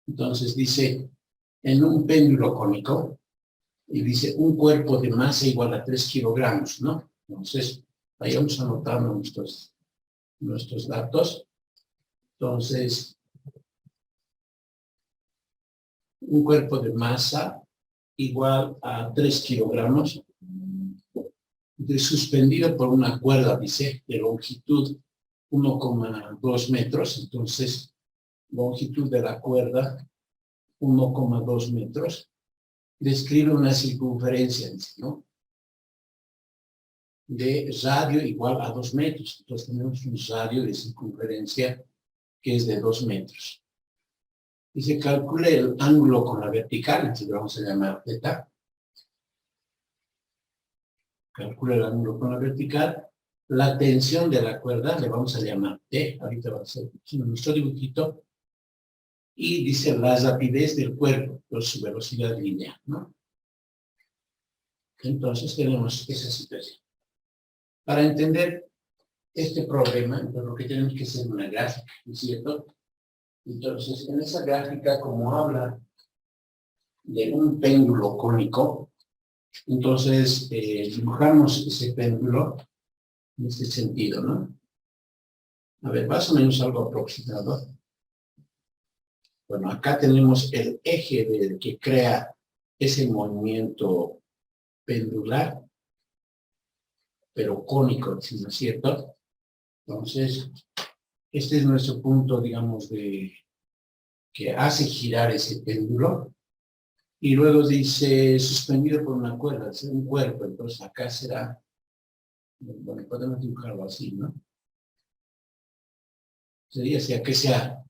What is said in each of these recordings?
Entonces dice, en un péndulo cónico, y dice un cuerpo de masa igual a 3 kilogramos, ¿no? Entonces, vayamos anotando nuestros datos. Entonces, un cuerpo de masa igual a 3 kilogramos, suspendido por una cuerda, dice, de longitud 1,2 metros. Entonces, longitud de la cuerda, 1,2 metros. Describe una circunferencia, ¿no? De radio igual a 2 metros. Entonces tenemos un radio de circunferencia que es de 2 metros. Y se calcula el ángulo con la vertical, entonces lo vamos a llamar θ. Calcula el ángulo con la vertical. La tensión de la cuerda le vamos a llamar T. Ahorita va a ser nuestro dibujito. Y dice la rapidez del cuerpo por su velocidad lineal, ¿no? Entonces tenemos esa situación. Para entender este problema, entonces lo que tenemos que hacer es una gráfica, ¿no es cierto? Entonces, en esa gráfica, como habla de un péndulo cónico, entonces dibujamos ese péndulo en este sentido, ¿no? A ver, más o menos algo aproximado. Bueno, acá tenemos el eje que crea ese movimiento pendular, pero cónico, ¿no es cierto? Entonces, este es nuestro punto, digamos, que hace girar ese péndulo. Y luego dice, suspendido por una cuerda, es un cuerpo. Entonces, acá será, bueno, podemos dibujarlo así, ¿no? Sería sea que sea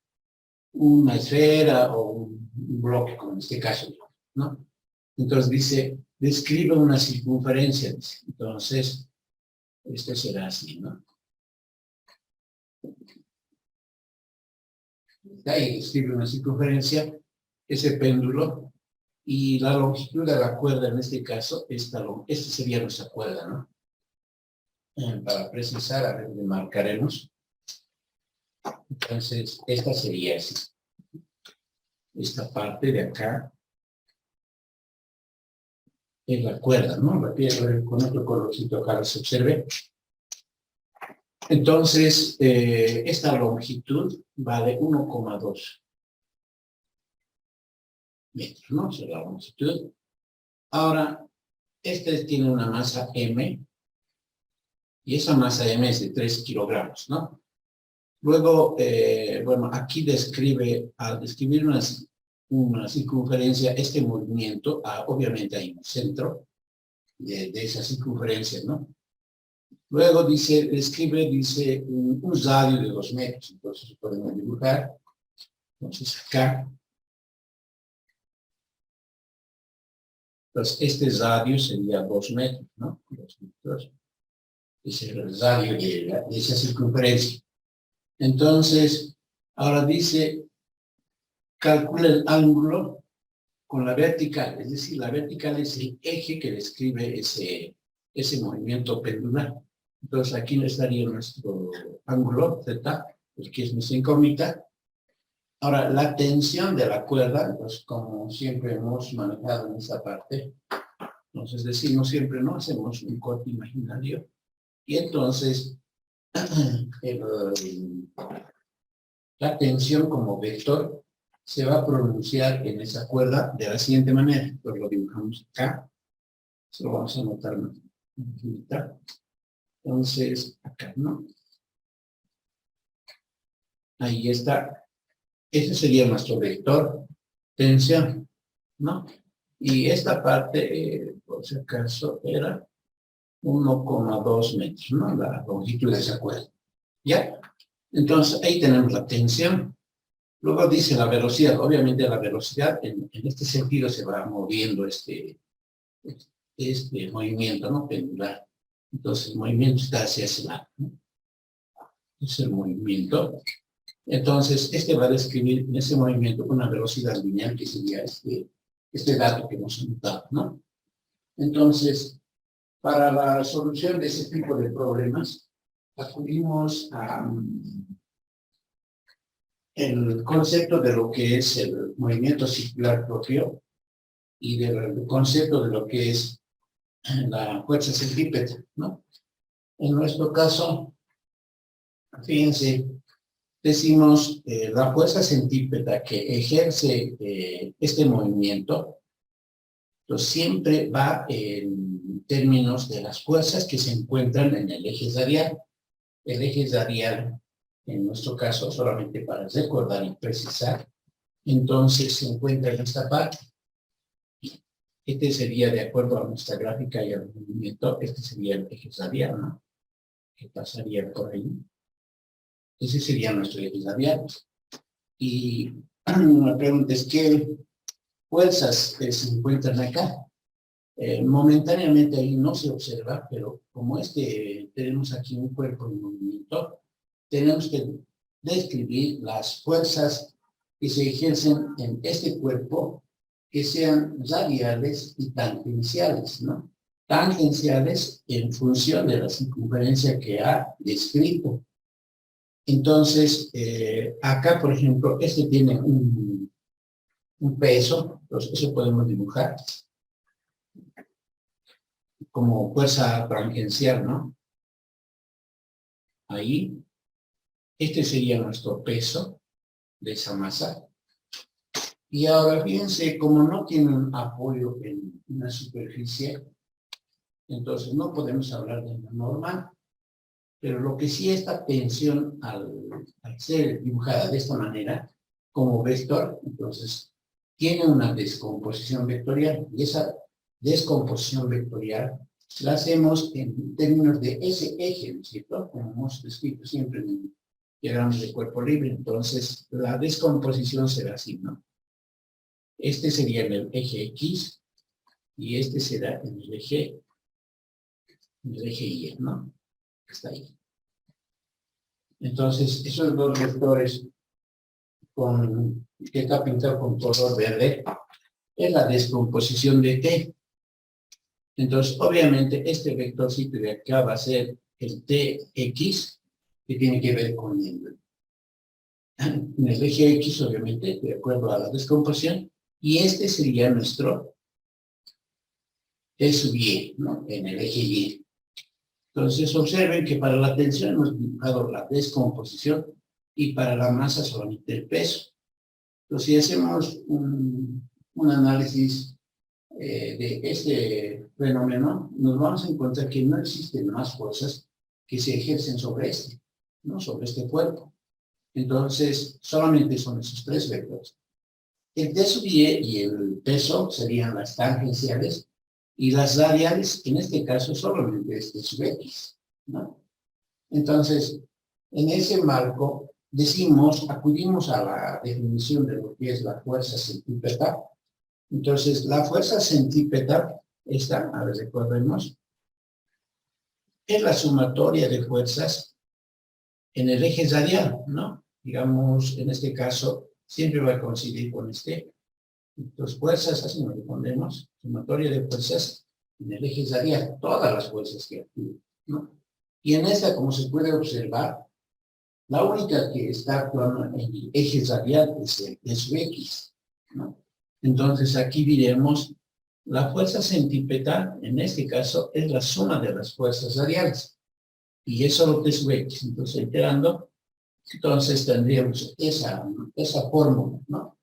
una esfera o un bloque, como en este caso, ¿no? Entonces dice, describe una circunferencia. Dice. Entonces, esto será así, ¿no? Ahí describe una circunferencia, ese péndulo, y la longitud de la cuerda, en este caso, esta sería nuestra cuerda, ¿no? Para precisar, a ver, le marcaremos. Entonces, esta sería así. Esta parte de acá es la cuerda, ¿no? Con otro colorcito acá se observe. Entonces, esta longitud va de 1,2 metros, ¿no? Esa es la longitud. Ahora, este tiene una masa M, y esa masa M es de 3 kilogramos, ¿no? Luego, bueno, aquí describe, al describir una circunferencia, este movimiento, obviamente hay un centro de esa circunferencia, ¿no? Luego describe un radio de 2 metros, entonces podemos dibujar. Entonces acá, pues este radio sería 2 metros, ¿no? 2 metros. Ese es el radio de esa circunferencia. Entonces, ahora dice, calcula el ángulo con la vertical, es decir, la vertical es el eje que describe ese movimiento pendular. Entonces aquí estaría nuestro ángulo, θ, el que es nuestra incógnita. Ahora, la tensión de la cuerda, pues como siempre hemos manejado en esa parte, entonces decimos siempre, no hacemos un corte imaginario, y entonces la tensión como vector se va a pronunciar en esa cuerda de la siguiente manera. Entonces lo dibujamos acá, se lo vamos a anotar ahorita. Entonces, acá, ¿no? Ahí está. Ese sería nuestro vector tensión, ¿no? Y esta parte, por si acaso, era 1,2 metros, ¿no? La longitud de esa cuerda. ¿Ya? Entonces, ahí tenemos la tensión. Luego dice la velocidad. Obviamente la velocidad, en este sentido, se va moviendo este movimiento, ¿no? Pendular. Entonces, el movimiento está hacia ese lado, ¿no? Es el movimiento. Entonces, este va a describir en ese movimiento una velocidad lineal, que sería este dato que hemos anotado, ¿no? Entonces, para la solución de ese tipo de problemas, acudimos el concepto de lo que es el movimiento circular propio y del concepto de lo que es la fuerza centrípeta, ¿no? En nuestro caso, fíjense, decimos la fuerza centrípeta que ejerce este movimiento, pues siempre va en términos de las fuerzas que se encuentran en el eje radial. El eje radial, en nuestro caso, solamente para recordar y precisar, entonces se encuentra en esta parte. Este sería, de acuerdo a nuestra gráfica y al movimiento, este sería el eje radial, ¿no? Que pasaría por ahí. Ese sería nuestro eje radial. Y la pregunta es, ¿qué fuerzas se encuentran acá? Momentáneamente ahí no se observa, pero como tenemos aquí un cuerpo en movimiento, tenemos que describir las fuerzas que se ejercen en este cuerpo, que sean radiales y tangenciales, ¿no? Tangenciales en función de la circunferencia que ha descrito. Entonces, acá, por ejemplo, tiene un peso, entonces eso podemos dibujar como fuerza tangencial, ¿no? Ahí, este sería nuestro peso de esa masa. Y ahora fíjense, como no tiene un apoyo en una superficie, entonces no podemos hablar de una normal. Pero lo que sí, esta tensión al ser dibujada de esta manera, como vector, entonces tiene una descomposición vectorial. Y esa descomposición vectorial la hacemos en términos de ese eje, ¿no es cierto? Como hemos descrito siempre en diagramas de cuerpo libre. Entonces, la descomposición será así, ¿no? Este sería en el eje X y este será en el eje Y, ¿no? Está ahí. Entonces, esos dos vectores que está pintado con color verde es la descomposición de T. Entonces, obviamente, este vectorcito de acá va a ser el TX, que tiene que ver con en el eje X, obviamente, de acuerdo a la descomposición, y este sería nuestro T sub Y, ¿no? En el eje Y. Entonces, observen que para la tensión hemos dibujado la descomposición y para la masa solamente el peso. Entonces, si hacemos un análisis de este fenómeno, nos vamos a encontrar que no existen más fuerzas que se ejercen sobre ¿no? Sobre este cuerpo. Entonces, solamente son esos tres vectores. El T sub Y y el peso serían las tangenciales, y las radiales, en este caso, solamente es T sub X, ¿no? Entonces, en ese marco, acudimos a la definición de lo que es la fuerza centrípeta. Entonces, la fuerza centrípeta a ver, recordemos, es la sumatoria de fuerzas en el eje radial, ¿no? Digamos, en este caso, siempre va a coincidir con Entonces, fuerzas, así nos le pondremos, sumatoria de fuerzas en el eje radial, todas las fuerzas que actúan, ¿no? Y en esta, como se puede observar, la única que está actuando en el eje radial es el T sub X, ¿no? Entonces, aquí diremos, la fuerza centrípeta, en este caso, es la suma de las fuerzas radiales, y es solo T sub X. Entonces, iterando, entonces tendríamos esa fórmula, ¿no?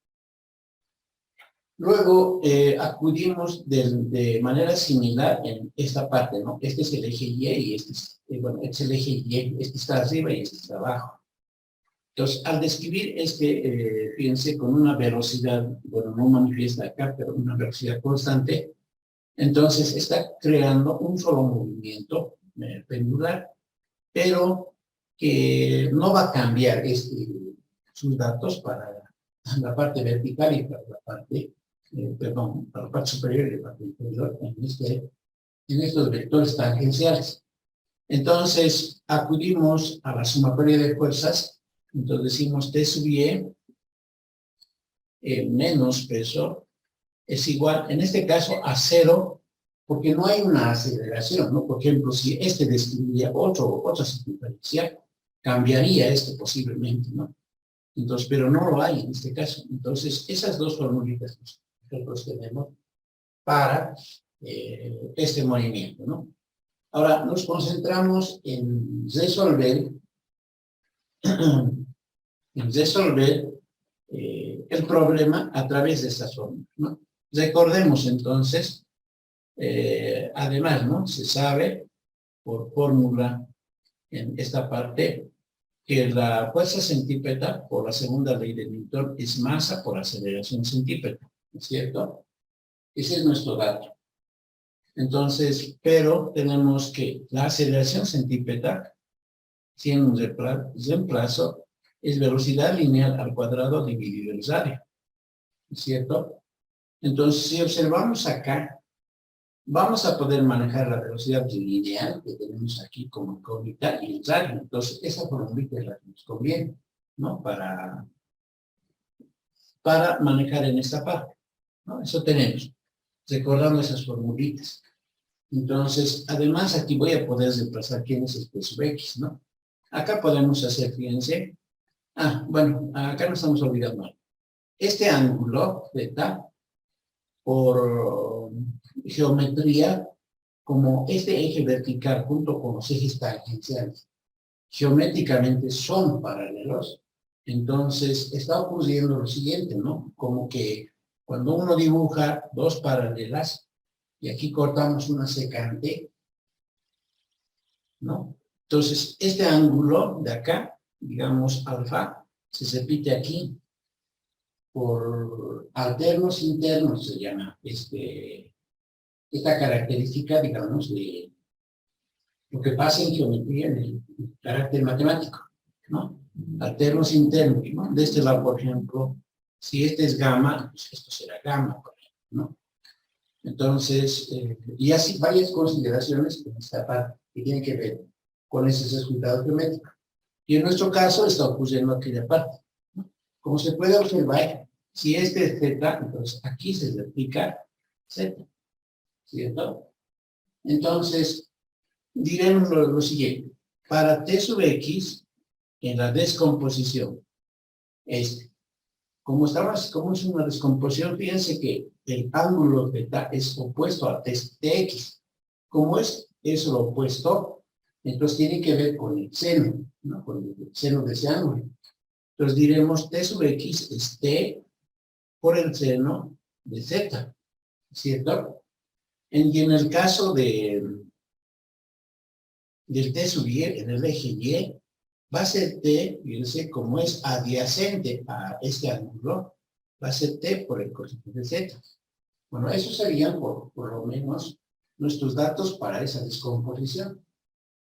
Luego, acudimos de manera similar en esta parte, ¿no? Este es el eje Y y este es el eje Y, este está arriba y este está abajo. Entonces, al describir fíjense, con una velocidad, bueno, no manifiesta acá, pero una velocidad constante, entonces está creando un solo movimiento pendular, pero que no va a cambiar sus datos para la parte vertical y para la parte para la parte superior y la parte inferior en estos vectores tangenciales. Entonces, acudimos a la sumatoria de fuerzas. Entonces decimos T sub Y menos peso es igual, en este caso, a 0, porque no hay una aceleración, ¿no? Por ejemplo, si describiría otra circunferencia, cambiaría posiblemente, ¿no? Entonces, pero no lo hay en este caso. Entonces, esas dos formulitas que nosotros tenemos para este movimiento, ¿no? Ahora, nos concentramos en resolver el problema a través de estas fórmulas, ¿no? Recordemos entonces, además, ¿no? Se sabe por fórmula en esta parte que la fuerza centípeta por la segunda ley de Newton es masa por aceleración centípeta, ¿no es cierto? Ese es nuestro dato. Entonces, pero tenemos que la aceleración centípeta, si en un reemplazo, es velocidad lineal al cuadrado dividido el radio, ¿no es cierto? Entonces, si observamos acá, vamos a poder manejar la velocidad lineal que tenemos aquí como incógnita y el radio. Entonces, esa formulita es la que nos conviene, ¿no? Para manejar en esta parte, ¿no? Eso tenemos, recordando esas formulitas. Entonces, además, aquí voy a poder reemplazar quién es el P sub X, ¿no? Acá podemos hacer, fíjense, bueno, acá no estamos olvidando algo. Este ángulo, θ, por geometría, como este eje vertical junto con los ejes tangenciales, geométricamente son paralelos, entonces está ocurriendo lo siguiente, ¿no? Como que cuando uno dibuja dos paralelas, y aquí cortamos una secante, ¿no? Entonces, este ángulo de acá, digamos alfa, se repite aquí, por alternos internos se llama esta característica, digamos, de lo que pasa en geometría en el carácter matemático, ¿no? Alternos internos, ¿no? De este lado, por ejemplo, si este es gamma, pues esto será gamma, por ejemplo, ¿no? Entonces, y así varias consideraciones en esta parte que tienen que ver con ese resultado geométrico. Y en nuestro caso está ocurriendo aquella parte, ¿no? Como se puede observar, si este es z, entonces aquí se replica z, ¿cierto? Entonces, diremos lo siguiente. Para t sub x, en la descomposición, como es una descomposición, fíjense que el ángulo θ es opuesto a tx. Como es eso lo opuesto, entonces tiene que ver con el seno, ¿no? Con el seno de ese ángulo. Entonces diremos t sub x es t por el seno de z, ¿cierto? Y en el caso del t sub y, en el eje y, va a ser t, fíjense, como es adyacente a este ángulo, va a ser t por el coseno de z. Bueno, esos serían por lo menos nuestros datos para esa descomposición.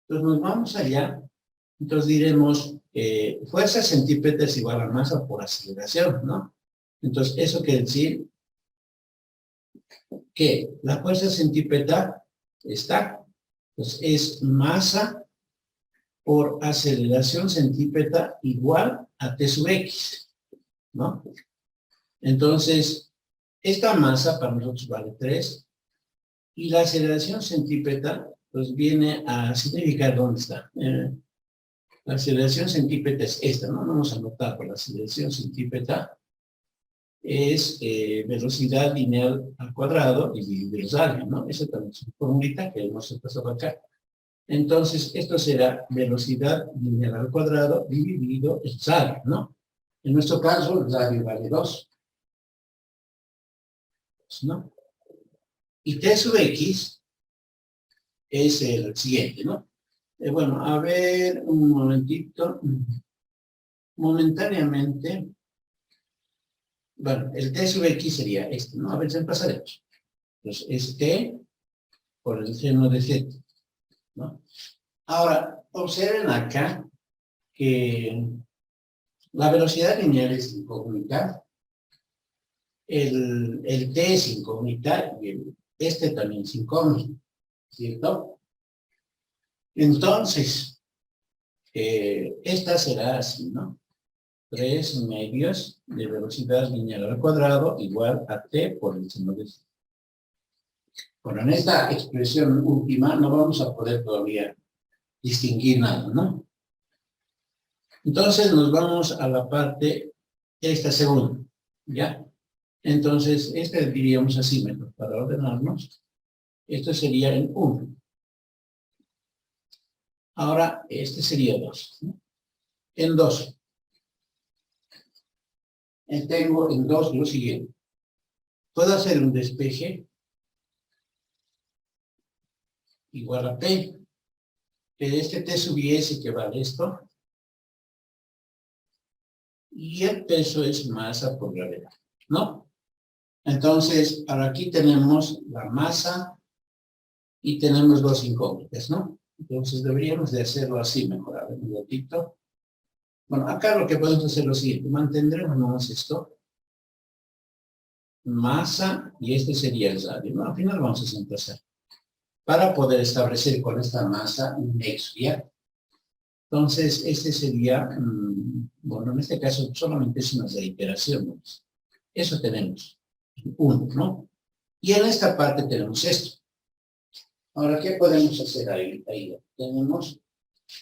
Entonces nos vamos allá, entonces diremos, fuerza centípeta es igual a masa por aceleración, ¿no? Entonces, eso quiere decir que la fuerza centípeta está, pues es masa por aceleración centípeta igual a t sub x, ¿no? Entonces, esta masa para nosotros vale 3, y la aceleración centípeta, pues viene a significar dónde está. La aceleración centípeta es esta, ¿no? Vamos a anotar, por la aceleración centípeta es velocidad lineal al cuadrado dividido el radio, ¿no? Esa también es una formulita que hemos pasado acá. Entonces, esto será velocidad lineal al cuadrado dividido el radio, ¿no? En nuestro caso, el radio vale 2, ¿no? Y t sub x es el siguiente, ¿no? Bueno, a ver, un momentito. Momentáneamente, bueno, el t sub x sería este, ¿no? A ver, se pasaremos. Entonces, es t por el seno de z, ¿no? Ahora, observen acá que la velocidad lineal es incógnita, el t es incógnita y este también es incógnito, ¿cierto? Entonces, esta será así, ¿no? 3 medios de velocidad lineal al cuadrado igual a t por el seno de z. Bueno, en esta expresión última no vamos a poder todavía distinguir nada, ¿no? Entonces nos vamos a la parte, esta segunda, ¿ya? Entonces, esta diríamos así, mejor, para ordenarnos. Esto sería en 1. Ahora, este sería 2, ¿no? En 2. Tengo en 2 lo siguiente. Puedo hacer un despeje igual a P. Que este T sub I S que vale esto. Y el peso es masa por gravedad, ¿no? Entonces, ahora aquí tenemos la masa y tenemos dos incógnitas, ¿no? Entonces deberíamos de hacerlo así mejor. A ver, un ratito. Bueno, acá lo que podemos hacer es lo siguiente. Mantendremos nomás esto. Masa, y este sería el radio, ¿no? Al final vamos a desplazar. Para poder establecer con esta masa un nexo, ¿ya? Entonces, este sería, bueno, en este caso solamente es una reiteración, ¿no? Eso tenemos, 1, ¿no? Y en esta parte tenemos esto. Ahora, ¿qué podemos hacer ahí? Tenemos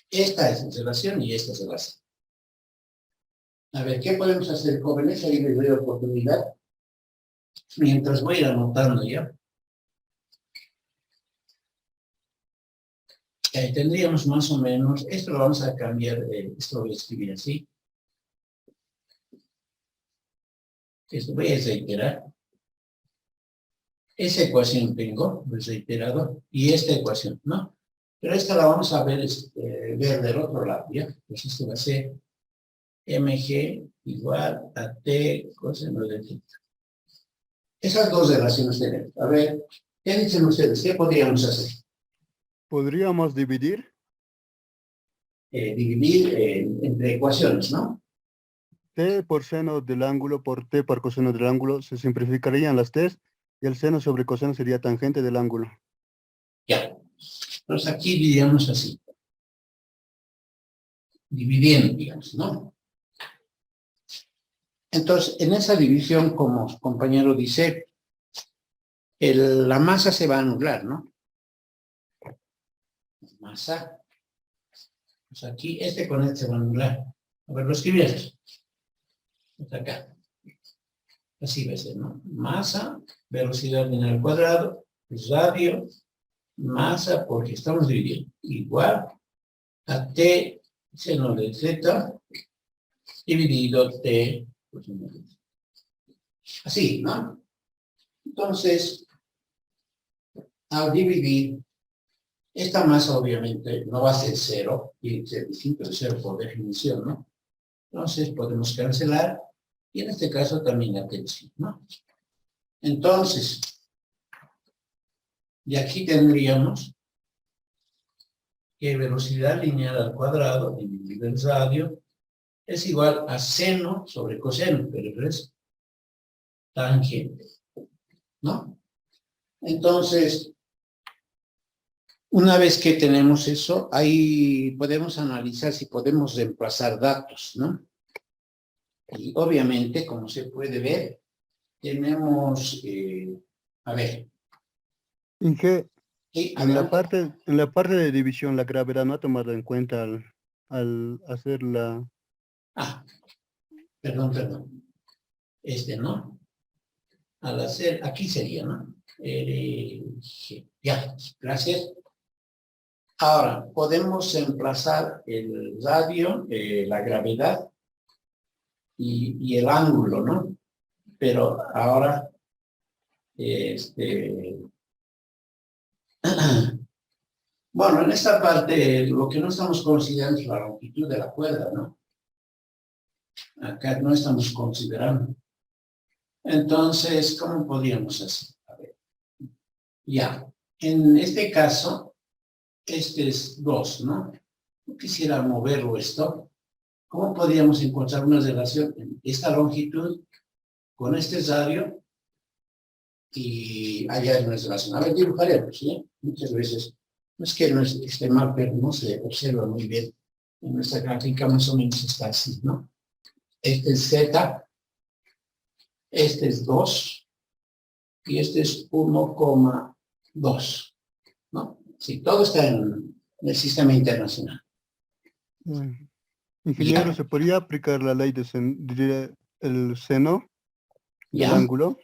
esta es relación y esta es relación. A ver, ¿qué podemos hacer, jóvenes? Ahí les doy oportunidad. Mientras voy a ir anotando ya. Tendríamos más o menos, esto lo vamos a cambiar, esto lo voy a escribir así. Esto voy a reiterar. Esa ecuación tengo, reiterado, y esta ecuación, ¿no? Pero esta la vamos a ver, ver del otro lado, ¿ya? Pues esto va a ser mg igual a t coseno de θ. Esas dos relaciones tenemos. A ver, ¿qué dicen ustedes? ¿Qué podríamos hacer? ¿Podríamos dividir? Dividir entre ecuaciones, ¿no? T por seno del ángulo por T por coseno del ángulo se simplificarían las T's y el seno sobre coseno sería tangente del ángulo. Ya. Entonces aquí diríamos así. Dividiendo, digamos, ¿no? Entonces, en esa división, como compañero dice, la masa se va a anular, ¿no? Masa. Pues aquí, este con este se va a anular. A ver, lo escribieras. Hasta acá. Así va a ser, ¿no? Masa, velocidad lineal al cuadrado, radio, masa, porque estamos dividiendo. Igual a t seno de z dividido t coseno de z. Así, ¿no? Entonces, al dividir, esta masa obviamente no va a ser 0, tiene que ser distinto de 0 por definición, ¿no? Entonces podemos cancelar, y en este caso también la tensión, ¿no? Entonces, y aquí tendríamos que velocidad lineal al cuadrado dividido el radio es igual a seno sobre coseno, pero es tangente, ¿no? Entonces, una vez que tenemos eso, ahí podemos analizar si podemos reemplazar datos, ¿no? Y obviamente, como se puede ver, tenemos, a ver. Inge, Sí, en la adelante. parte de división la gravedad no ha tomado en cuenta al hacer la... Ah, perdón. ¿No? Al hacer, aquí sería, ¿no? Ya, gracias. Ahora, podemos emplazar el radio, la gravedad y el ángulo, ¿no? Pero ahora, bueno, en esta parte lo que no estamos considerando es la longitud de la cuerda, ¿no? Acá no estamos considerando. Entonces, ¿cómo podríamos hacer? A ver. Ya, en este caso, este es 2, ¿no? Yo quisiera moverlo esto. ¿Cómo podríamos encontrar una relación en esta longitud con este radio y allá en una relación? A ver, dibujaremos, ¿sí? Muchas veces, no es que no esté mal, pero no se observa muy bien. En nuestra gráfica más o menos está así, ¿no? Este es Z, este es 2 y este es 1,2, ¿no? Sí, todo está en el sistema internacional. Ingeniero, Ya. ¿se podría aplicar la ley el seno del ¿Ya? ángulo?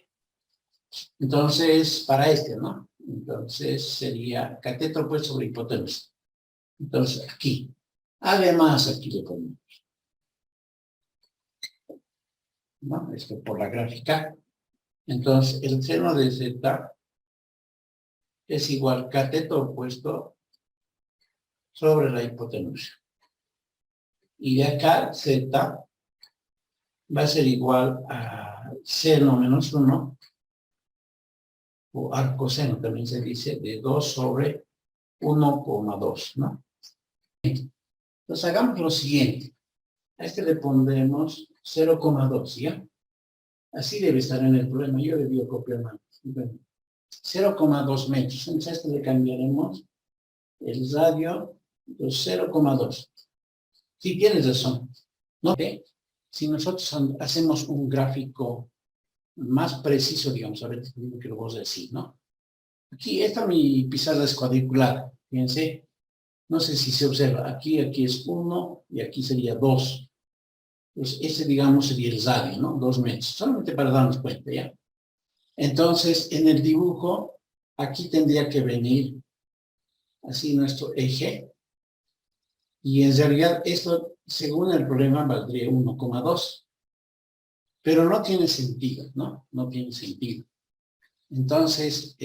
Entonces, para este, ¿no? Entonces sería cateto puesto sobre hipotenusa. Entonces, aquí. Además, aquí le ponemos, ¿no? Esto por la gráfica. Entonces, el seno de Z es igual cateto opuesto sobre la hipotenusa. Y de acá, Z va a ser igual a seno menos 1, o arcoseno también se dice, de 2 sobre 1,2, ¿no? Entonces, hagamos lo siguiente. A este le pondremos 0,2, ¿ya? Así debe estar en el problema. Yo debí copiar mal. Bueno, 0,2 metros. Entonces, a este le cambiaremos el radio de 0,2. Sí, tienes razón. ¿No? Si nosotros hacemos un gráfico más preciso, digamos, a ver que lo voy a decir, ¿no? Aquí, esta mi pizarra es cuadricular. Fíjense. No sé si se observa. Aquí es 1 y aquí sería 2. Pues ese, digamos, sería el radio, ¿no? 2 metros. Solamente para darnos cuenta, ¿ya? Entonces, en el dibujo, aquí tendría que venir así nuestro eje. Y en realidad, esto, según el problema, valdría 1,2. Pero no tiene sentido, ¿no? No tiene sentido. Entonces,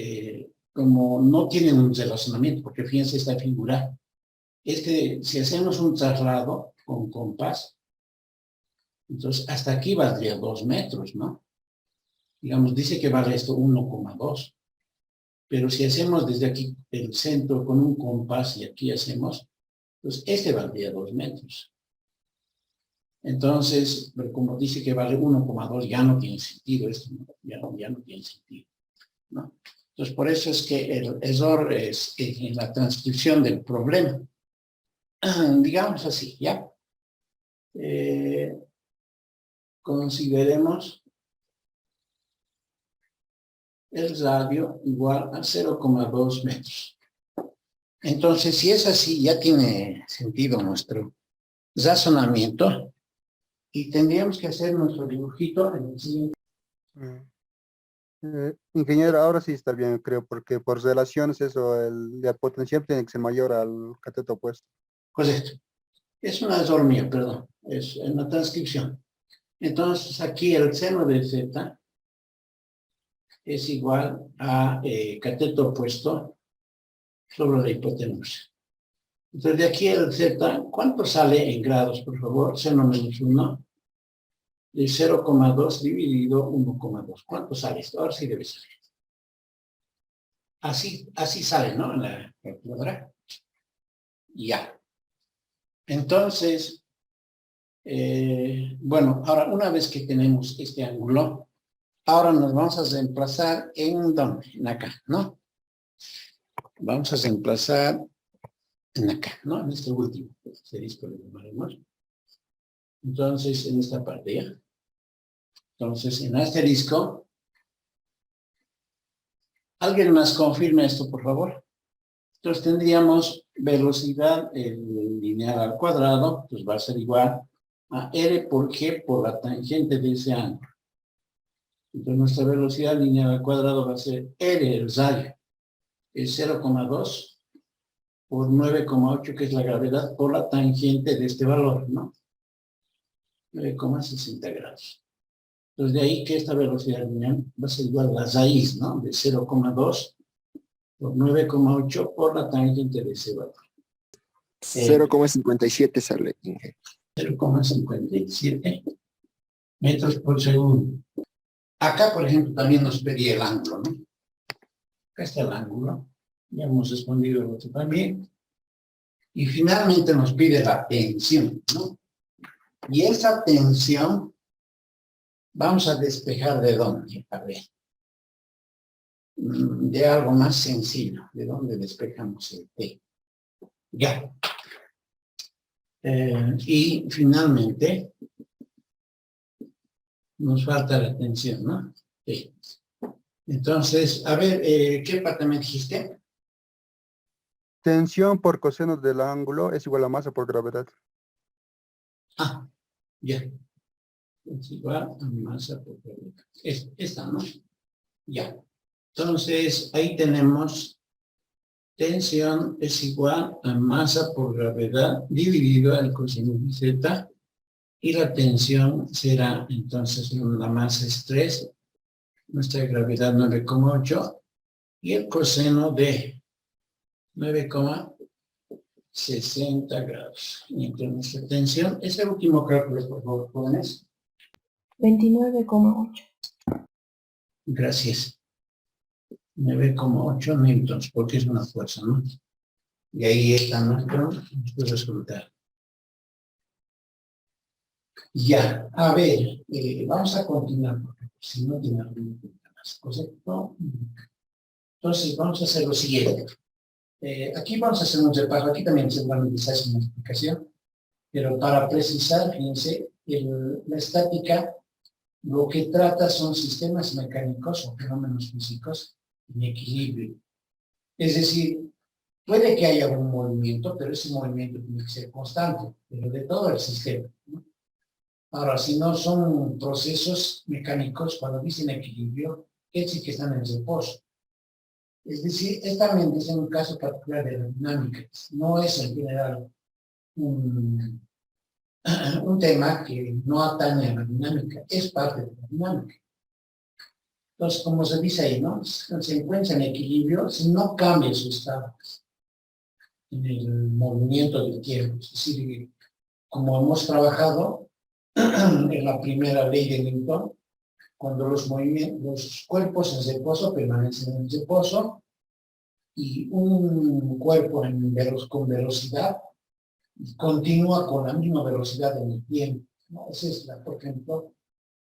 como no tienen un relacionamiento, porque fíjense esta figura, es que si hacemos un traslado con compás, entonces hasta aquí valdría 2 metros, ¿no? Digamos, dice que vale esto 1,2. Pero si hacemos desde aquí el centro con un compás y aquí hacemos, pues este valdría 2 metros. Entonces, pero como dice que vale 1,2, ya no tiene sentido esto, ¿no? Ya no tiene sentido, ¿no? Entonces, por eso es que el error es en la transcripción del problema. Digamos así, ¿ya? Consideremos el radio igual a 0,2 metros. Entonces, si es así, ya tiene sentido nuestro razonamiento y tendríamos que hacer nuestro dibujito en el siguiente. Ingeniero, ahora sí está bien, creo, porque por relaciones eso, la potencial tiene que ser mayor al cateto opuesto. Correcto. Es un error mío, perdón. Es en la transcripción. Entonces, aquí el seno de Z es igual a cateto opuesto sobre la hipotenusa. Entonces, de aquí el Z, ¿cuánto sale en grados, por favor? Seno menos 1 de 0,2 dividido 1,2. ¿Cuánto sale esto? Ahora sí debe salir. Así sale, ¿no? En la calculadora. Ya. Entonces, bueno, ahora una vez que tenemos este ángulo, ahora nos vamos a reemplazar en ¿dónde? En acá, ¿no? Vamos a reemplazar en acá, ¿no? En este último asterisco le llamaremos. Entonces, en esta parte, ¿ya? Entonces, en asterisco, ¿alguien más confirme esto, por favor? Entonces, tendríamos velocidad lineal al cuadrado, pues va a ser igual a R por G por la tangente de ese ángulo. Entonces, nuestra velocidad lineal al cuadrado va a ser R, el radio, es 0,2 por 9,8, que es la gravedad, por la tangente de este valor, ¿no? 9,60 grados. Entonces, de ahí que esta velocidad lineal va a ser igual a la raíz, ¿no? De 0,2 por 9,8 por la tangente de ese valor. 0,57 sale. 0,57 metros por segundo. Acá, por ejemplo, también nos pedía el ángulo, ¿no? Acá está el ángulo. Ya hemos respondido el otro también. Y finalmente nos pide la tensión, ¿no? Y esa tensión vamos a despejar ¿de dónde? A ver. De algo más sencillo. ¿De dónde despejamos el T? Ya. Y finalmente nos falta la tensión, ¿no? Sí. Entonces, a ver, ¿qué parte me dijiste? Tensión por coseno del ángulo es igual a masa por gravedad. Ya. Es igual a masa por gravedad. Esta, ¿no? Ya. Entonces, ahí tenemos tensión es igual a masa por gravedad dividido el coseno de Z. Y la tensión será, entonces, la masa es 3, nuestra gravedad 9,8 y el coseno de 9,60 grados. Y entonces nuestra tensión es el último cálculo, por favor, jóvenes. 29,8. Gracias. 9,8 newtons, porque es una fuerza, ¿no? Y ahí está nuestro resultado. Ya, a ver, vamos a continuar, porque si no tiene alguna pregunta más, ¿correcto? Entonces, vamos a hacer lo siguiente. Aquí vamos a hacer un repaso, aquí también seguramente se hace una explicación, pero para precisar, fíjense, la estática lo que trata son sistemas mecánicos o fenómenos físicos en equilibrio. Es decir, puede que haya un movimiento, pero ese movimiento tiene que ser constante, pero de todo el sistema, ¿no? Ahora, si no son procesos mecánicos, cuando dicen equilibrio, es decir que están en reposo. Es decir, esta mente es en un caso particular de la dinámica, no es en general un tema que no atañe a la dinámica, es parte de la dinámica. Entonces, como se dice ahí, ¿no? Se encuentra en equilibrio si no cambia su estado en el movimiento del tiempo. Es decir, como hemos trabajado en la primera ley de Newton, cuando los cuerpos en reposo permanecen en reposo y un cuerpo con velocidad continúa con la misma velocidad en el tiempo, ¿no? Esa es, por ejemplo,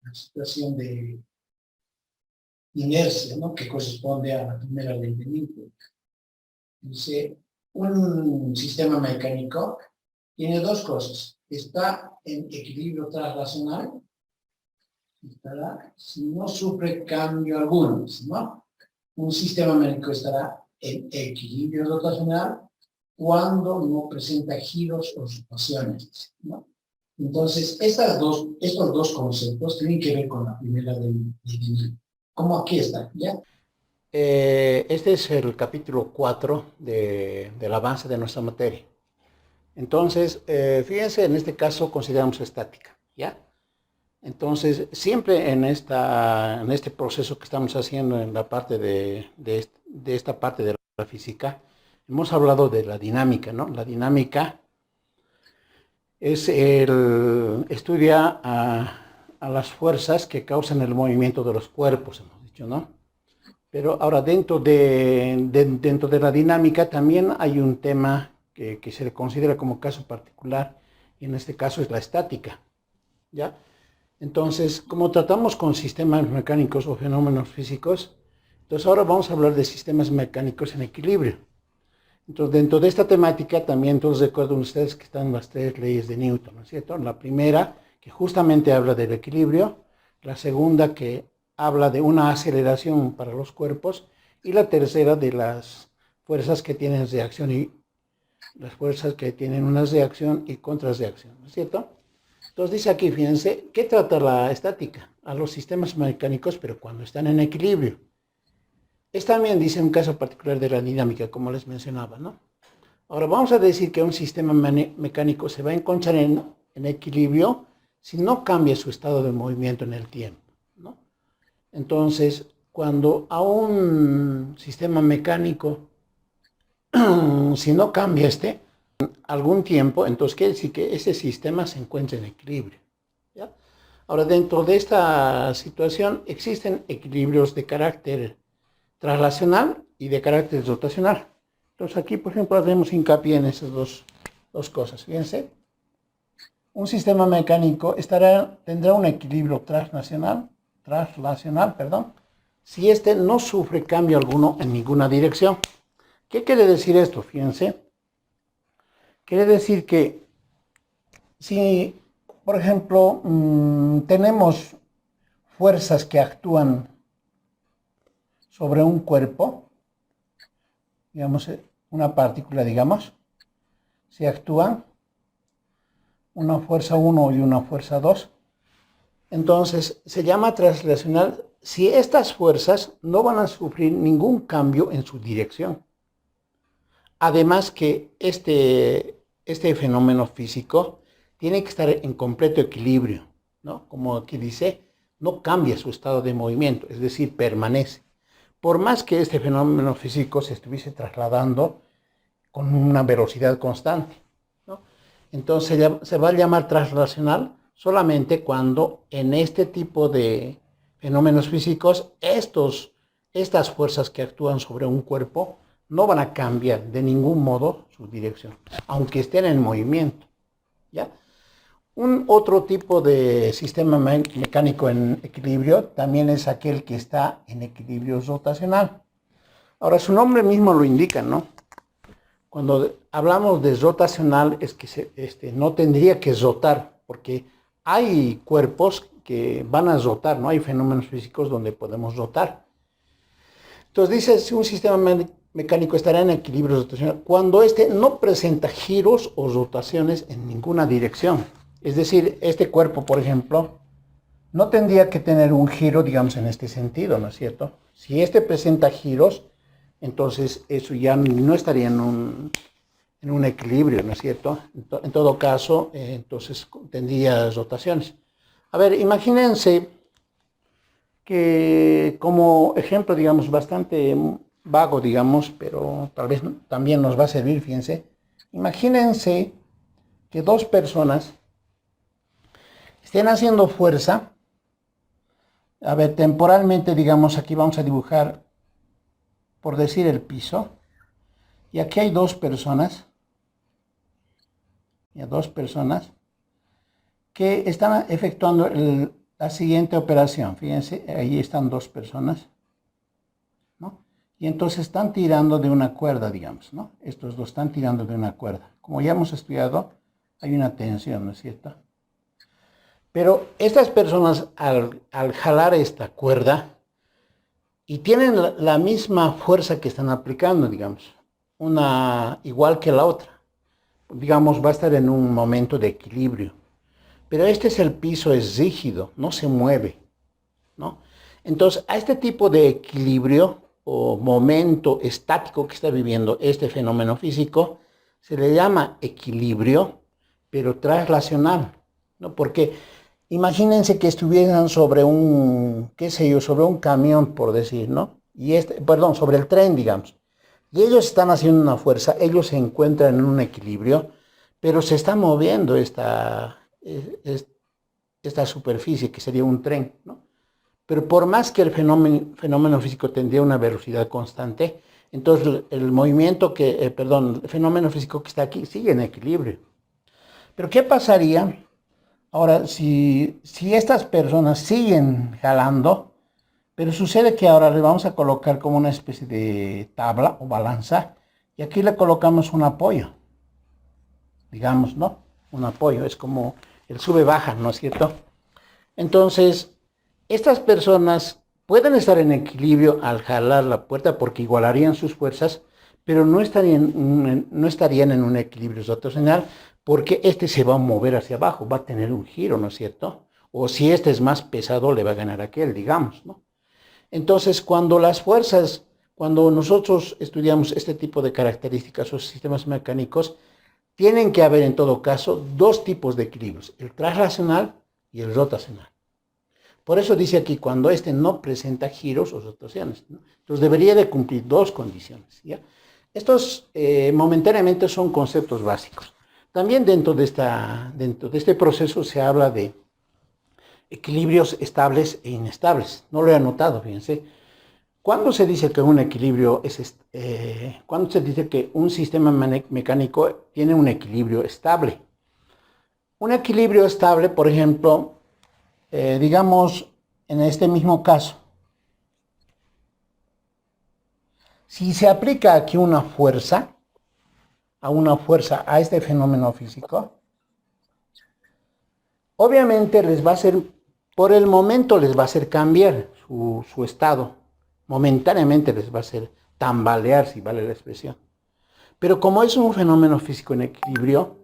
la situación de inercia, ¿no? Que corresponde a la primera ley de Newton. Dice, un sistema mecánico tiene dos cosas. Está en equilibrio translacional, estará, si no sufre cambio alguno, ¿no? Un sistema mecánico estará en equilibrio rotacional cuando no presenta giros o rotaciones, ¿no? Entonces, estos dos conceptos tienen que ver con la primera de Newton. Como aquí está, ¿ya? Este es el capítulo 4 del avance de nuestra materia. Entonces, fíjense, en este caso consideramos estática, ¿ya? Entonces, siempre en este proceso que estamos haciendo en la parte de esta parte de la física, hemos hablado de la dinámica, ¿no? La dinámica estudia a las fuerzas que causan el movimiento de los cuerpos, hemos dicho, ¿no? Pero ahora dentro de la dinámica también hay un tema que se le considera como caso particular, y en este caso es la estática, ¿ya? Entonces, como tratamos con sistemas mecánicos o fenómenos físicos, entonces ahora vamos a hablar de sistemas mecánicos en equilibrio. Entonces, dentro de esta temática también todos recuerdan ustedes que están las tres leyes de Newton, ¿no es cierto? La primera, que justamente habla del equilibrio; la segunda, que habla de una aceleración para los cuerpos; y la tercera, de las fuerzas que tienen reacción y las fuerzas que tienen una reacción y contrarreacción, ¿no es cierto? Entonces dice aquí, fíjense, ¿qué trata la estática? A los sistemas mecánicos, pero cuando están en equilibrio. Es también, dice, un caso particular de la dinámica, como les mencionaba, ¿no? Ahora vamos a decir que un sistema mecánico se va a encontrar en equilibrio si no cambia su estado de movimiento en el tiempo, ¿no? Entonces, cuando a un sistema mecánico, si no cambia algún tiempo, entonces quiere decir que ese sistema se encuentra en equilibrio, ¿ya? Ahora, dentro de esta situación existen equilibrios de carácter translacional y de carácter rotacional. Entonces aquí, por ejemplo, hacemos hincapié en esas dos cosas. Fíjense, un sistema mecánico tendrá un equilibrio translacional, si este no sufre cambio alguno en ninguna dirección. ¿Qué quiere decir esto? Fíjense, quiere decir que si, por ejemplo, tenemos fuerzas que actúan sobre un cuerpo, digamos, una partícula, digamos, si actúan, una fuerza 1 y una fuerza 2. Entonces, se llama translacional si estas fuerzas no van a sufrir ningún cambio en su dirección. Además que este fenómeno físico tiene que estar en completo equilibrio, ¿no? Como aquí dice, no cambia su estado de movimiento, es decir, permanece. Por más que este fenómeno físico se estuviese trasladando con una velocidad constante, ¿no? Entonces se va a llamar translacional solamente cuando en este tipo de fenómenos físicos estas fuerzas que actúan sobre un cuerpo no van a cambiar de ningún modo su dirección, aunque estén en movimiento, ¿ya? Un otro tipo de sistema mecánico en equilibrio también es aquel que está en equilibrio rotacional. Ahora, su nombre mismo lo indica, ¿no? Cuando hablamos de rotacional es que no tendría que rotar, porque hay cuerpos que van a rotar, ¿no? Hay fenómenos físicos donde podemos rotar. Entonces dice, si un sistema mecánico estará en equilibrio rotacional cuando no presenta giros o rotaciones en ninguna dirección. Es decir, este cuerpo, por ejemplo, no tendría que tener un giro, digamos, en este sentido, ¿no es cierto? Si presenta giros, entonces eso ya no estaría en un equilibrio, ¿no es cierto? En todo caso, entonces tendría rotaciones. A ver, imagínense que como ejemplo, digamos, bastante vago, digamos, pero tal vez también nos va a servir, fíjense. Imagínense que dos personas estén haciendo fuerza. A ver, temporalmente, digamos, aquí vamos a dibujar, por decir, el piso. Y aquí hay dos personas. Que están efectuando la siguiente operación. Fíjense, ahí están dos personas, ¿no? Y entonces están tirando de una cuerda, digamos, ¿no? Estos dos están tirando de una cuerda. Como ya hemos estudiado, hay una tensión, ¿no es cierto? Pero estas personas al jalar esta cuerda y tienen la misma fuerza que están aplicando, digamos, una igual que la otra, digamos, va a estar en un momento de equilibrio. Pero el piso es rígido, no se mueve, ¿no? Entonces, a este tipo de equilibrio o momento estático que está viviendo este fenómeno físico se le llama equilibrio, pero translacional, ¿no? Porque imagínense que estuvieran sobre sobre un camión, por decir, ¿no? Sobre el tren, digamos. Y ellos están haciendo una fuerza, ellos se encuentran en un equilibrio, pero se está moviendo esta superficie, que sería un tren, ¿no? Pero por más que el fenómeno físico tendría una velocidad constante, entonces el fenómeno físico que está aquí sigue en equilibrio. Pero ¿qué pasaría ahora si estas personas siguen jalando, pero sucede que ahora le vamos a colocar como una especie de tabla o balanza, y aquí le colocamos un apoyo, digamos, ¿no? Un apoyo, es como el sube-baja, ¿no es cierto? Entonces, estas personas pueden estar en equilibrio al jalar la puerta porque igualarían sus fuerzas, pero no estarían en un equilibrio rotacional porque se va a mover hacia abajo, va a tener un giro, ¿no es cierto? O si es más pesado, le va a ganar aquel, digamos, ¿no? Entonces, cuando nosotros estudiamos este tipo de características o sistemas mecánicos, tienen que haber en todo caso dos tipos de equilibrios, el translacional y el rotacional. Por eso dice aquí, cuando no presenta giros o rotaciones, ¿no? Entonces debería de cumplir dos condiciones, ¿ya? Estos momentáneamente son conceptos básicos. También dentro de este proceso se habla de equilibrios estables e inestables. No lo he anotado, fíjense. ¿Cuándo se dice que un equilibrio cuándo se dice que un sistema mecánico tiene un equilibrio estable? Un equilibrio estable, por ejemplo, digamos, en este mismo caso, si se aplica aquí una fuerza a este fenómeno físico, obviamente por el momento les va a hacer cambiar su estado. Momentáneamente les va a hacer tambalear, si vale la expresión. Pero como es un fenómeno físico en equilibrio,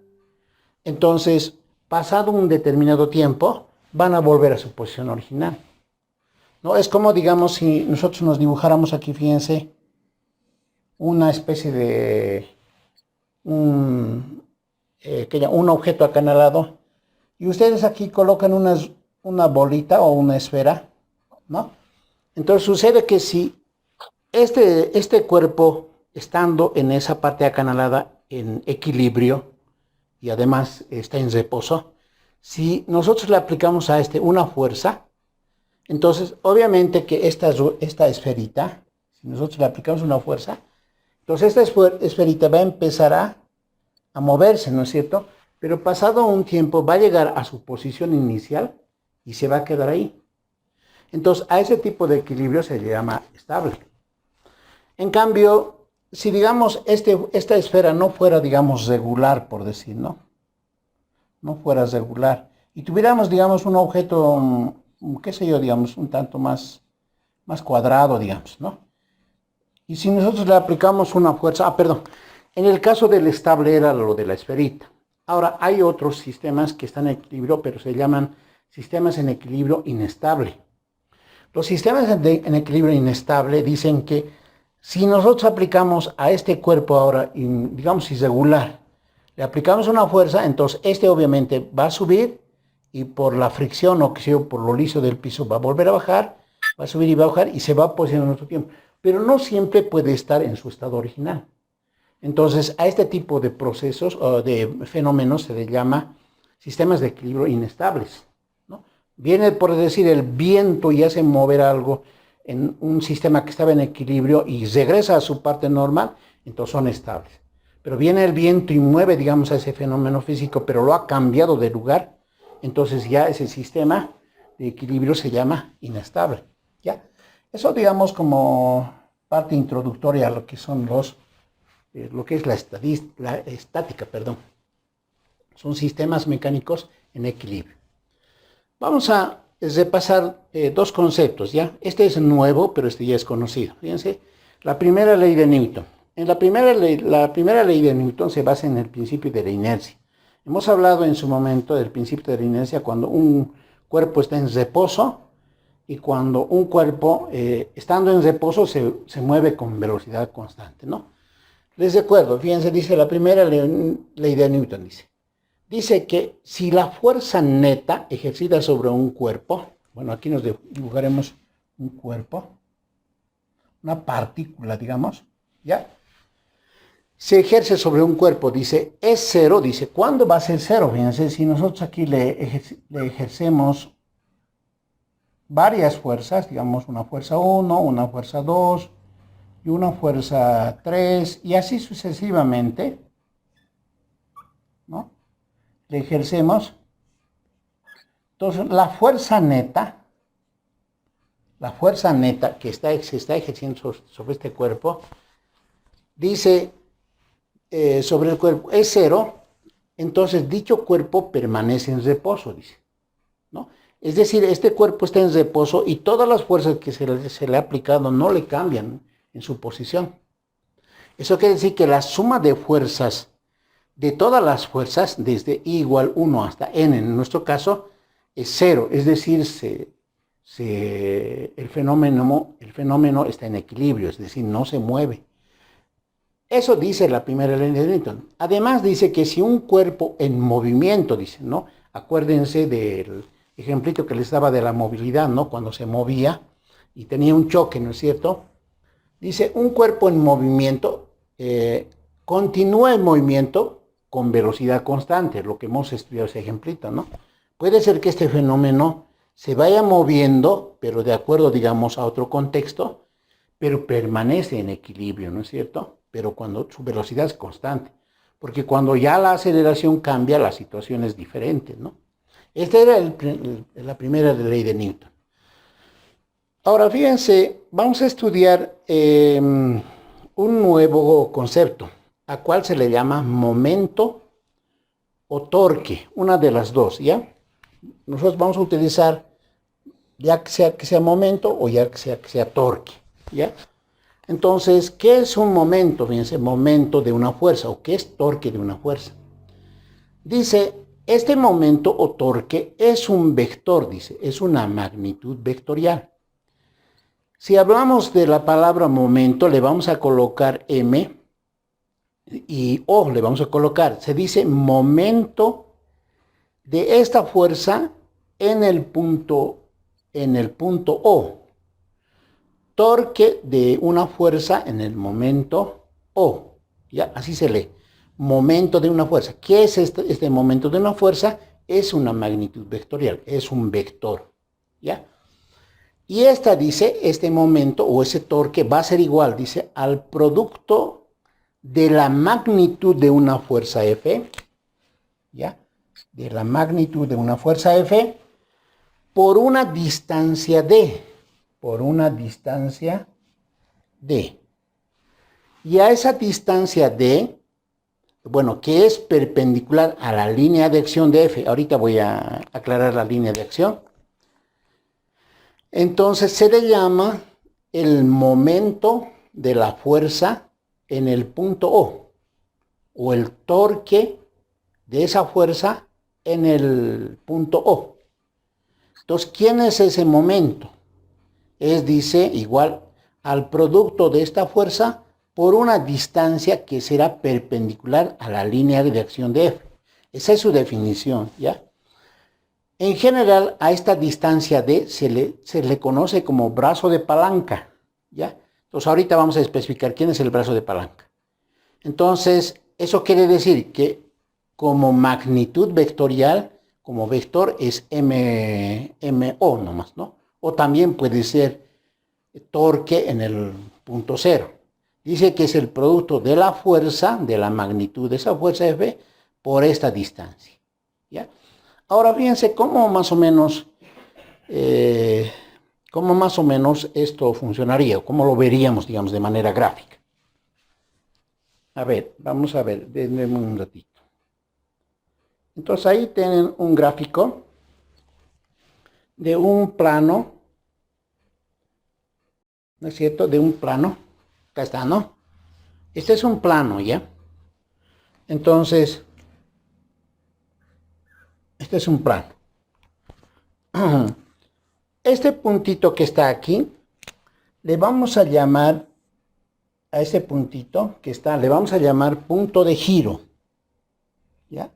entonces pasado un determinado tiempo, van a volver a su posición original. ¿No? Es como, digamos, si nosotros nos dibujáramos aquí, fíjense, una especie de un objeto acanalado, y ustedes aquí colocan una bolita o una esfera, ¿no? Entonces sucede que si este cuerpo, estando en esa parte acanalada en equilibrio, y además está en reposo, si nosotros le aplicamos a una fuerza, entonces obviamente que esta esferita, si nosotros le aplicamos una fuerza, entonces esta esferita va a empezar a moverse, ¿no es cierto? Pero pasado un tiempo va a llegar a su posición inicial y se va a quedar ahí. Entonces a ese tipo de equilibrio se le llama estable. En cambio, si digamos esta esfera no fuera, digamos, regular, por decir, ¿no? No fuera regular, y tuviéramos, digamos, un objeto, qué sé yo, digamos, un tanto más cuadrado, digamos, ¿no? Y si nosotros le aplicamos una fuerza, perdón, en el caso del estable era lo de la esferita. Ahora, hay otros sistemas que están en equilibrio, pero se llaman sistemas en equilibrio inestable. Los sistemas en equilibrio inestable dicen que si nosotros aplicamos a este cuerpo ahora, digamos, irregular, le aplicamos una fuerza, entonces obviamente va a subir y por la fricción o por lo liso del piso va a volver a bajar, va a subir y va a bajar y se va a posicionar en otro tiempo. Pero no siempre puede estar en su estado original. Entonces, a este tipo de procesos o de fenómenos se les llama sistemas de equilibrio inestables, ¿no? Viene por decir el viento y hace mover algo en un sistema que estaba en equilibrio y regresa a su parte normal, entonces son estables. Pero viene el viento y mueve, digamos, a ese fenómeno físico, pero lo ha cambiado de lugar, entonces ya ese sistema de equilibrio se llama inestable, ¿ya? Eso, digamos, como parte introductoria a lo que son lo que es la estática, perdón. Son sistemas mecánicos en equilibrio. Vamos a repasar dos conceptos, ¿ya? Este es nuevo, pero este ya es conocido. Fíjense, la primera ley de Newton. La primera ley de Newton se basa en el principio de la inercia. Hemos hablado en su momento del principio de la inercia cuando un cuerpo está en reposo y cuando un cuerpo, estando en reposo, se mueve con velocidad constante, ¿no? Les recuerdo, fíjense, dice la primera ley de Newton, dice que si la fuerza neta ejercida sobre un cuerpo, bueno, aquí nos dibujaremos un cuerpo, una partícula, digamos, ¿ya? Se ejerce sobre un cuerpo, dice, es cero, dice, ¿cuándo va a ser cero? Fíjense, si nosotros aquí le ejercemos varias fuerzas, digamos una fuerza 1, una fuerza 2, y una fuerza 3, y así sucesivamente, ¿no? Le ejercemos. Entonces, la fuerza neta que se está ejerciendo sobre este cuerpo, dice sobre el cuerpo, es cero, entonces dicho cuerpo permanece en reposo, dice, ¿no? Es decir, este cuerpo está en reposo y todas las fuerzas que se le ha aplicado no le cambian en su posición. Eso quiere decir que la suma de fuerzas, de todas las fuerzas, desde I igual 1 hasta N, en nuestro caso, es cero. Es decir, el fenómeno está en equilibrio, es decir, no se mueve. Eso dice la primera ley de Newton. Además dice que si un cuerpo en movimiento, dice, ¿no? Acuérdense del ejemplito que les daba de la movilidad, ¿no? Cuando se movía y tenía un choque, ¿no es cierto? Dice, un cuerpo en movimiento continúa en movimiento con velocidad constante, lo que hemos estudiado ese ejemplito, ¿no? Puede ser que este fenómeno se vaya moviendo, pero de acuerdo, digamos, a otro contexto, pero permanece en equilibrio, ¿no es cierto? Pero cuando su velocidad es constante, porque cuando ya la aceleración cambia, la situación es diferente, ¿no? Esta era la primera ley de Newton. Ahora, fíjense, vamos a estudiar un nuevo concepto, a cual se le llama momento o torque, una de las dos, ¿ya? Nosotros vamos a utilizar ya que sea momento o ya que sea torque, ¿ya? Entonces, ¿qué es un momento? Fíjense, momento de una fuerza, o ¿qué es torque de una fuerza? Dice Este momento o torque es un vector, dice, es una magnitud vectorial. Si hablamos de la palabra momento, le vamos a colocar M y O le vamos a colocar. Se dice momento de esta fuerza en el punto O. Torque de una fuerza en el momento O. ¿Ya? Así se lee. Momento de una fuerza. ¿Qué es este momento de una fuerza? Es una magnitud vectorial, es un vector. ¿Ya? Y esta dice, este momento o ese torque va a ser igual, dice, al producto de la magnitud de una fuerza F, ¿ya? De la magnitud de una fuerza F por una distancia D, por una distancia D. Y a esa distancia D, bueno, que es perpendicular a la línea de acción de F, ahorita voy a aclarar la línea de acción. Entonces se le llama el momento de la fuerza en el punto o el torque de esa fuerza en el punto O. Entonces, ¿quién es ese momento? Es, dice, igual al producto de esta fuerza por una distancia que será perpendicular a la línea de acción de F. Esa es su definición, ¿ya? En general, a esta distancia D se le conoce como brazo de palanca, ¿ya? Entonces, ahorita vamos a especificar quién es el brazo de palanca. Entonces, eso quiere decir que como magnitud vectorial, como vector es MO nomás, ¿no? O también puede ser torque en el punto cero. Dice que es el producto de la fuerza, de la magnitud de esa fuerza F, por esta distancia, ¿ya? Ahora fíjense cómo más o menos esto funcionaría, o cómo lo veríamos, digamos, de manera gráfica. A ver, vamos a ver, denme un ratito. Entonces ahí tienen un gráfico de un plano, ¿no es cierto? De un plano, acá está, ¿no? Este es un plano, ¿ya? Entonces, este es un plano. Este puntito que está aquí, le vamos a llamar, a este puntito que está, le vamos a llamar punto de giro. ¿Ya?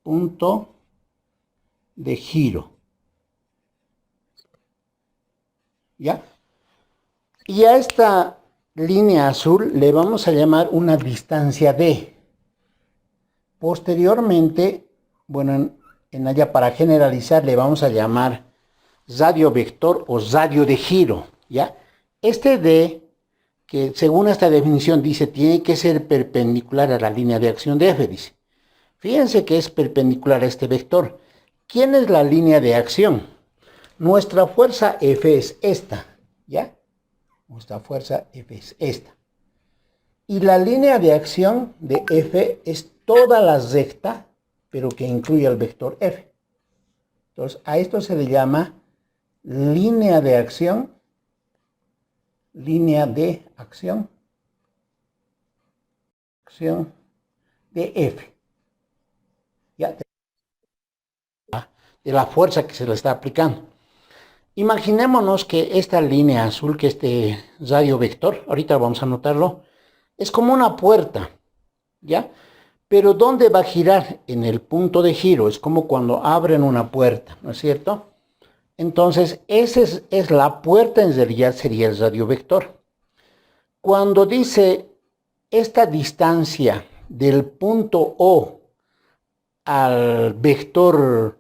Punto de giro. ¿Ya? Y a esta línea azul le vamos a llamar una distancia D. Posteriormente, bueno, en allá para generalizar le vamos a llamar radio vector o radio de giro, ¿ya? Este D, que según esta definición dice, tiene que ser perpendicular a la línea de acción de F, dice. Fíjense que es perpendicular a este vector. ¿Quién es la línea de acción? Nuestra fuerza F es esta, ¿ya? Nuestra fuerza F es esta. Y la línea de acción de F es toda la recta, pero que incluye el vector F. Entonces, a esto se le llama línea de acción de F. ¿Ya? De la fuerza que se le está aplicando. Imaginémonos que esta línea azul, que este radio vector, ahorita vamos a anotarlo, es como una puerta, ¿ya? Pero ¿dónde va a girar? En el punto de giro, es como cuando abren una puerta, ¿no es cierto? Entonces, esa es la puerta, en realidad sería el radio vector. Cuando dice esta distancia del punto O al vector,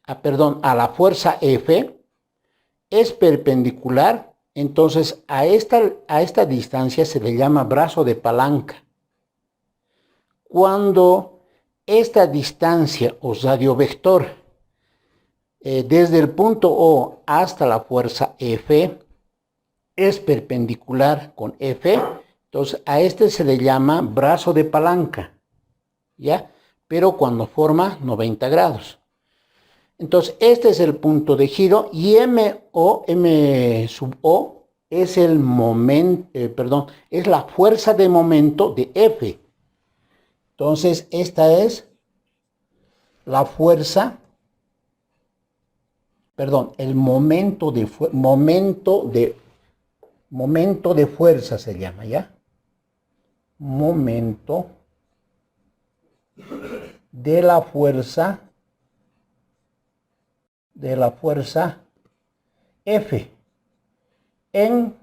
a la fuerza F, es perpendicular, entonces a esta distancia se le llama brazo de palanca. Cuando esta distancia o radio vector desde el punto O hasta la fuerza F es perpendicular con F, entonces a este se le llama brazo de palanca, ¿ya? Pero cuando forma 90 grados. Entonces, este es el punto de giro y M sub O es el momento, es la fuerza de momento de F. Entonces, esta es la fuerza, perdón, el momento de fuerza se llama, ¿ya? Momento de la fuerza F en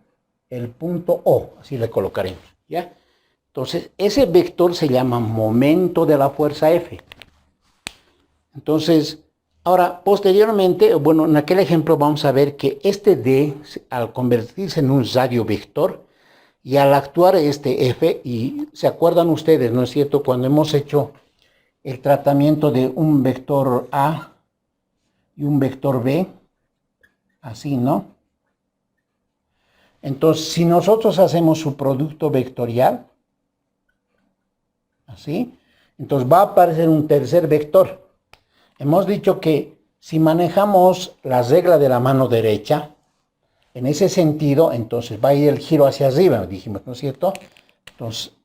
el punto O, así le colocaremos, ¿ya? Entonces, ese vector se llama momento de la fuerza F. Entonces, ahora, posteriormente, bueno, en aquel ejemplo vamos a ver que este D, al convertirse en un radiovector, y al actuar este F, y se acuerdan ustedes, ¿no es cierto?, cuando hemos hecho el tratamiento de un vector A y un vector B, así, ¿no? Entonces, si nosotros hacemos su producto vectorial, así, entonces va a aparecer un tercer vector. Hemos dicho que si manejamos la regla de la mano derecha, en ese sentido, entonces va a ir el giro hacia arriba, dijimos, ¿no es cierto?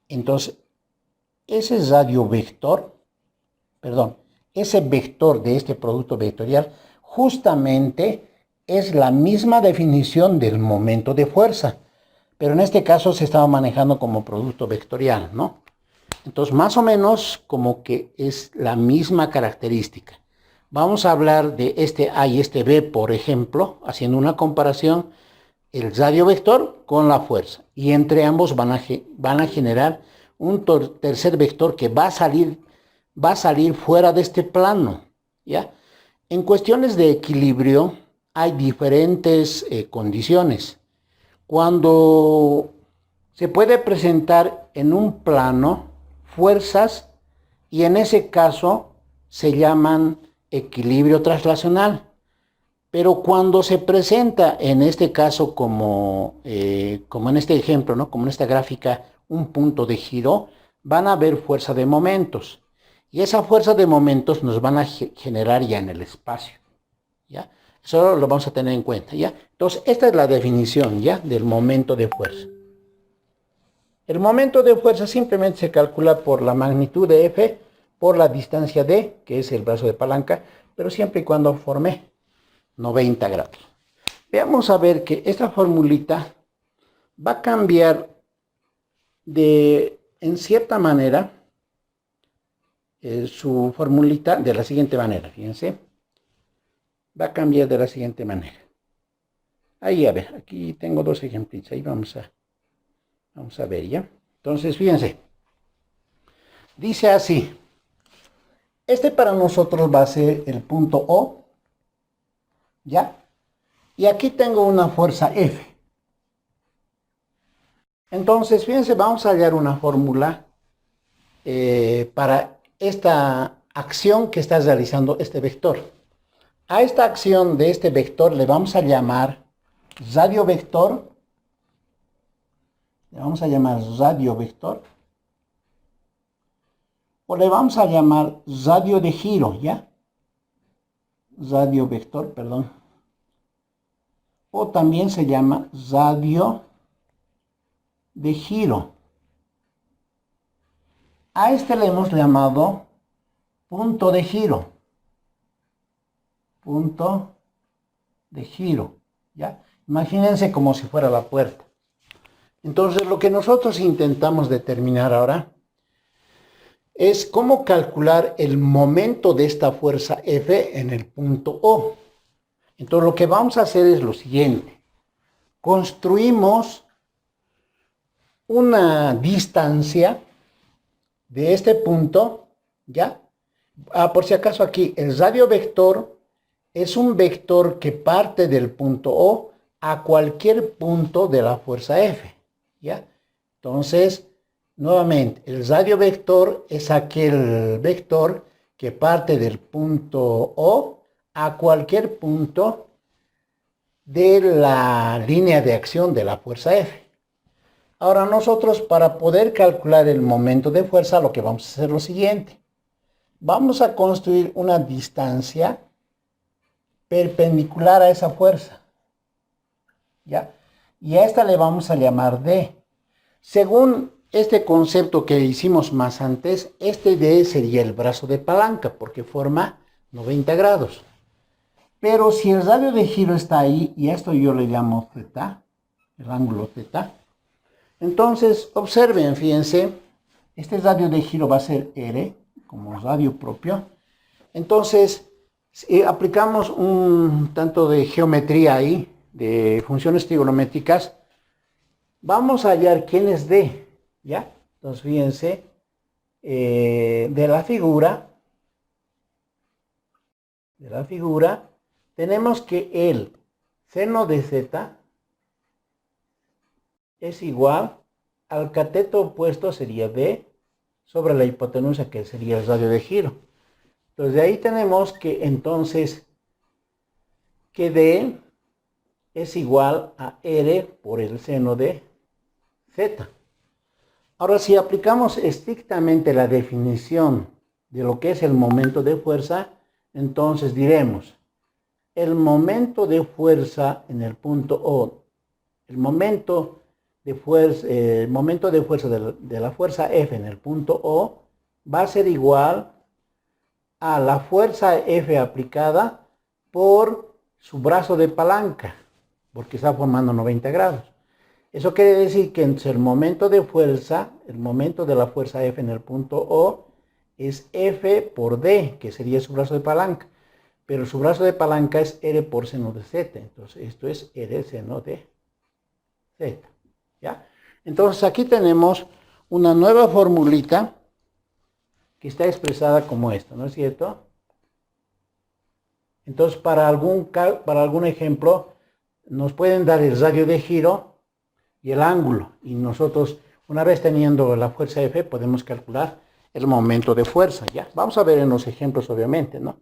Entonces ese radiovector, perdón, ese vector de este producto vectorial, justamente es la misma definición del momento de fuerza, pero en este caso se estaba manejando como producto vectorial, ¿no? Entonces, más o menos como que es la misma característica. Vamos a hablar de este A y este B, por ejemplo, haciendo una comparación, el radiovector con la fuerza. Y entre ambos van a generar un tercer vector que va a salir fuera de este plano, ¿ya? En cuestiones de equilibrio hay diferentes condiciones. Cuando se puede presentar en un plano fuerzas, y en ese caso se llaman equilibrio traslacional. Pero cuando se presenta en este caso como en este ejemplo, ¿no?, como en esta gráfica, un punto de giro, van a haber fuerza de momentos. Y esa fuerza de momentos nos van a generar ya en el espacio, ¿ya? Eso lo vamos a tener en cuenta, ¿ya? Entonces, esta es la definición, ¿ya?, del momento de fuerza. El momento de fuerza simplemente se calcula por la magnitud de F por la distancia D, que es el brazo de palanca, pero siempre y cuando forme 90 grados. Veamos a ver que esta formulita va a cambiar en cierta manera, su formulita de la siguiente manera, fíjense. Va a cambiar de la siguiente manera. Ahí, a ver, aquí tengo dos ejemplitos, ahí vamos a ver, ¿ya? Entonces, fíjense. Dice así. Este para nosotros va a ser el punto O, ¿ya? Y aquí tengo una fuerza F. Entonces, fíjense, vamos a hallar una fórmula para esta acción que está realizando este vector. A esta acción de este vector le vamos a llamar radiovector. Le vamos a llamar radiovector. O le vamos a llamar radio de giro, ¿ya? Radiovector, perdón. O también se llama radio de giro. A este le hemos llamado punto de giro. Punto de giro, ¿ya? Imagínense como si fuera la puerta. Entonces, lo que nosotros intentamos determinar ahora es cómo calcular el momento de esta fuerza F en el punto O. Entonces, lo que vamos a hacer es lo siguiente. Construimos una distancia de este punto, ¿ya? Por si acaso aquí, el radiovector es un vector que parte del punto O a cualquier punto de la fuerza F, ¿ya? Entonces, nuevamente, el radiovector es aquel vector que parte del punto O a cualquier punto de la línea de acción de la fuerza F. Ahora nosotros, para poder calcular el momento de fuerza, lo que vamos a hacer es lo siguiente. Vamos a construir una distancia perpendicular a esa fuerza, ¿ya? Y a esta le vamos a llamar D. Según este concepto que hicimos más antes, este D sería el brazo de palanca, porque forma 90 grados. Pero si el radio de giro está ahí, y esto yo le llamo θ, el ángulo θ, entonces observen, fíjense, este radio de giro va a ser R, como radio propio. Entonces, si aplicamos un tanto de geometría ahí, de funciones trigonométricas, vamos a hallar quién es D, ¿ya? Entonces, fíjense, de la figura, tenemos que el seno de z es igual al cateto opuesto, sería D, sobre la hipotenusa, que sería el radio de giro. Entonces, de ahí tenemos que entonces que D es igual a R por el seno de Z. Ahora, si aplicamos estrictamente la definición de lo que es el momento de fuerza, entonces diremos, el momento de fuerza en el punto O, el momento de fuerza de la fuerza F en el punto O va a ser igual a la fuerza F aplicada por su brazo de palanca, porque está formando 90 grados. Eso quiere decir que el momento de la fuerza F en el punto O es F por D, que sería su brazo de palanca. Pero su brazo de palanca es R por seno de Z. Entonces, esto es R seno de Z. ¿Ya? Entonces, aquí tenemos una nueva formulita que está expresada como esta, ¿no es cierto? Entonces, para algún ejemplo, nos pueden dar el radio de giro y el ángulo. Y nosotros, una vez teniendo la fuerza F, podemos calcular el momento de fuerza, ¿ya? Vamos a ver en los ejemplos, obviamente, ¿no?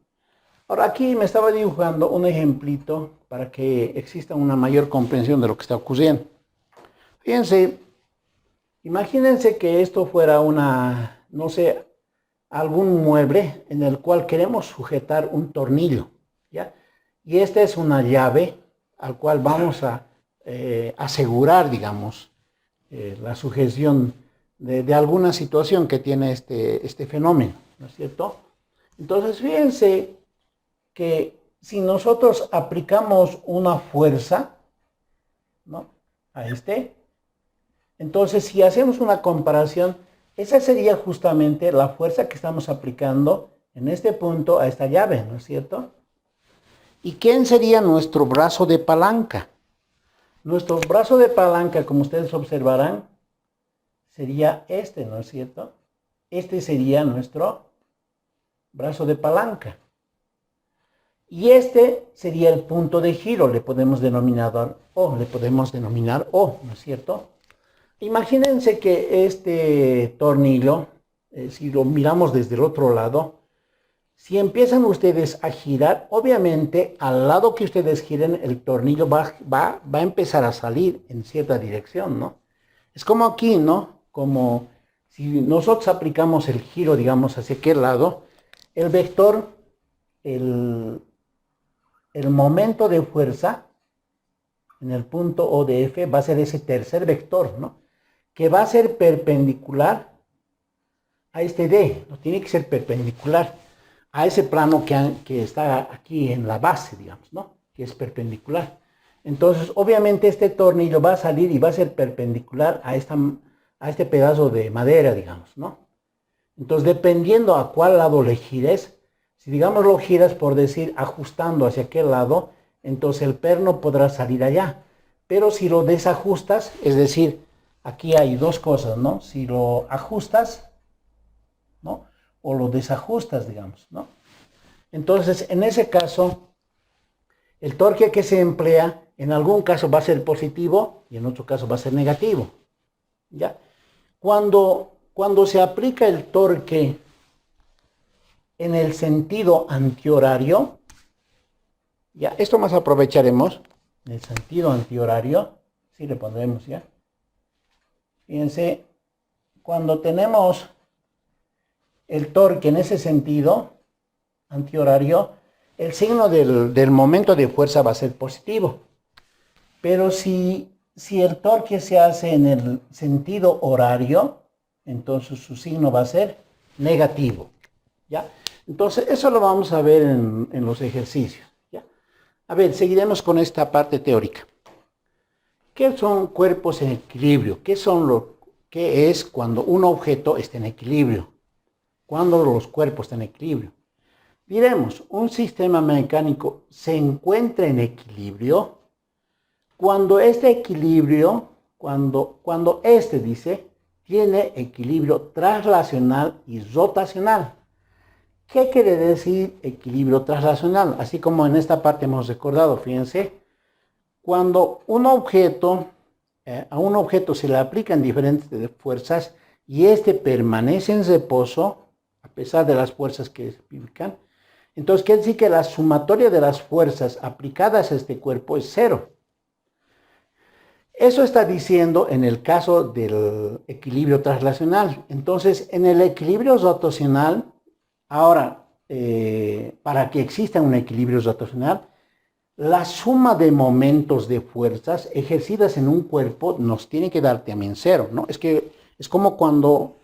Ahora, aquí me estaba dibujando un ejemplito para que exista una mayor comprensión de lo que está ocurriendo. Fíjense, imagínense que esto fuera no sé, algún mueble en el cual queremos sujetar un tornillo, ¿ya? Y esta es una llave al cual vamos a asegurar, digamos, la sujeción de alguna situación que tiene este fenómeno, ¿no es cierto? Entonces, fíjense que si nosotros aplicamos una fuerza, ¿no?, a entonces si hacemos una comparación, esa sería justamente la fuerza que estamos aplicando en este punto a esta llave, ¿no es cierto? ¿Y quién sería nuestro brazo de palanca? Nuestro brazo de palanca, como ustedes observarán, sería este, ¿no es cierto? Este sería nuestro brazo de palanca. Y este sería el punto de giro, le podemos denominar O, ¿no es cierto? Imagínense que este tornillo, si lo miramos desde el otro lado, si empiezan ustedes a girar, obviamente al lado que ustedes giren, el tornillo va a empezar a salir en cierta dirección, ¿no? Es como aquí, ¿no? Como si nosotros aplicamos el giro, digamos, hacia aquel lado, el vector, el momento de fuerza en el punto O de F va a ser ese tercer vector, ¿no?, que va a ser perpendicular a este D, no tiene que ser perpendicular a ese plano que está aquí en la base, digamos, ¿no?, que es perpendicular. Entonces, obviamente este tornillo va a salir y va a ser perpendicular a este pedazo de madera, digamos, ¿no? Entonces, dependiendo a cuál lado le gires, si digamos lo giras por decir ajustando hacia aquel lado, entonces el perno podrá salir allá. Pero si lo desajustas, es decir, aquí hay dos cosas, ¿no? Si lo ajustas, ¿no?, o lo desajustas, digamos, ¿no? Entonces, en ese caso, el torque que se emplea, en algún caso va a ser positivo y en otro caso va a ser negativo, ¿ya? Cuando se aplica el torque en el sentido antihorario, ya, esto más aprovecharemos, en el sentido antihorario, sí le pondremos ya. Fíjense, cuando tenemos el torque en ese sentido antihorario, el signo del momento de fuerza va a ser positivo. Pero si el torque se hace en el sentido horario, entonces su signo va a ser negativo, ¿ya? Entonces, eso lo vamos a ver en los ejercicios, ¿ya? A ver, seguiremos con esta parte teórica. ¿Qué son cuerpos en equilibrio? ¿Qué es cuando un objeto está en equilibrio? Cuando los cuerpos están en equilibrio. Diremos, un sistema mecánico se encuentra en equilibrio cuando este equilibrio, cuando este dice, tiene equilibrio traslacional y rotacional. ¿Qué quiere decir equilibrio traslacional? Así como en esta parte hemos recordado, fíjense, cuando a un objeto se le aplican diferentes fuerzas y este permanece en reposo, a pesar de las fuerzas que se aplican, entonces quiere decir que la sumatoria de las fuerzas aplicadas a este cuerpo es cero. Eso está diciendo en el caso del equilibrio traslacional. Entonces, en el equilibrio rotacional, ahora, para que exista un equilibrio rotacional, la suma de momentos de fuerzas ejercidas en un cuerpo nos tiene que dar también cero, ¿no? Es como cuando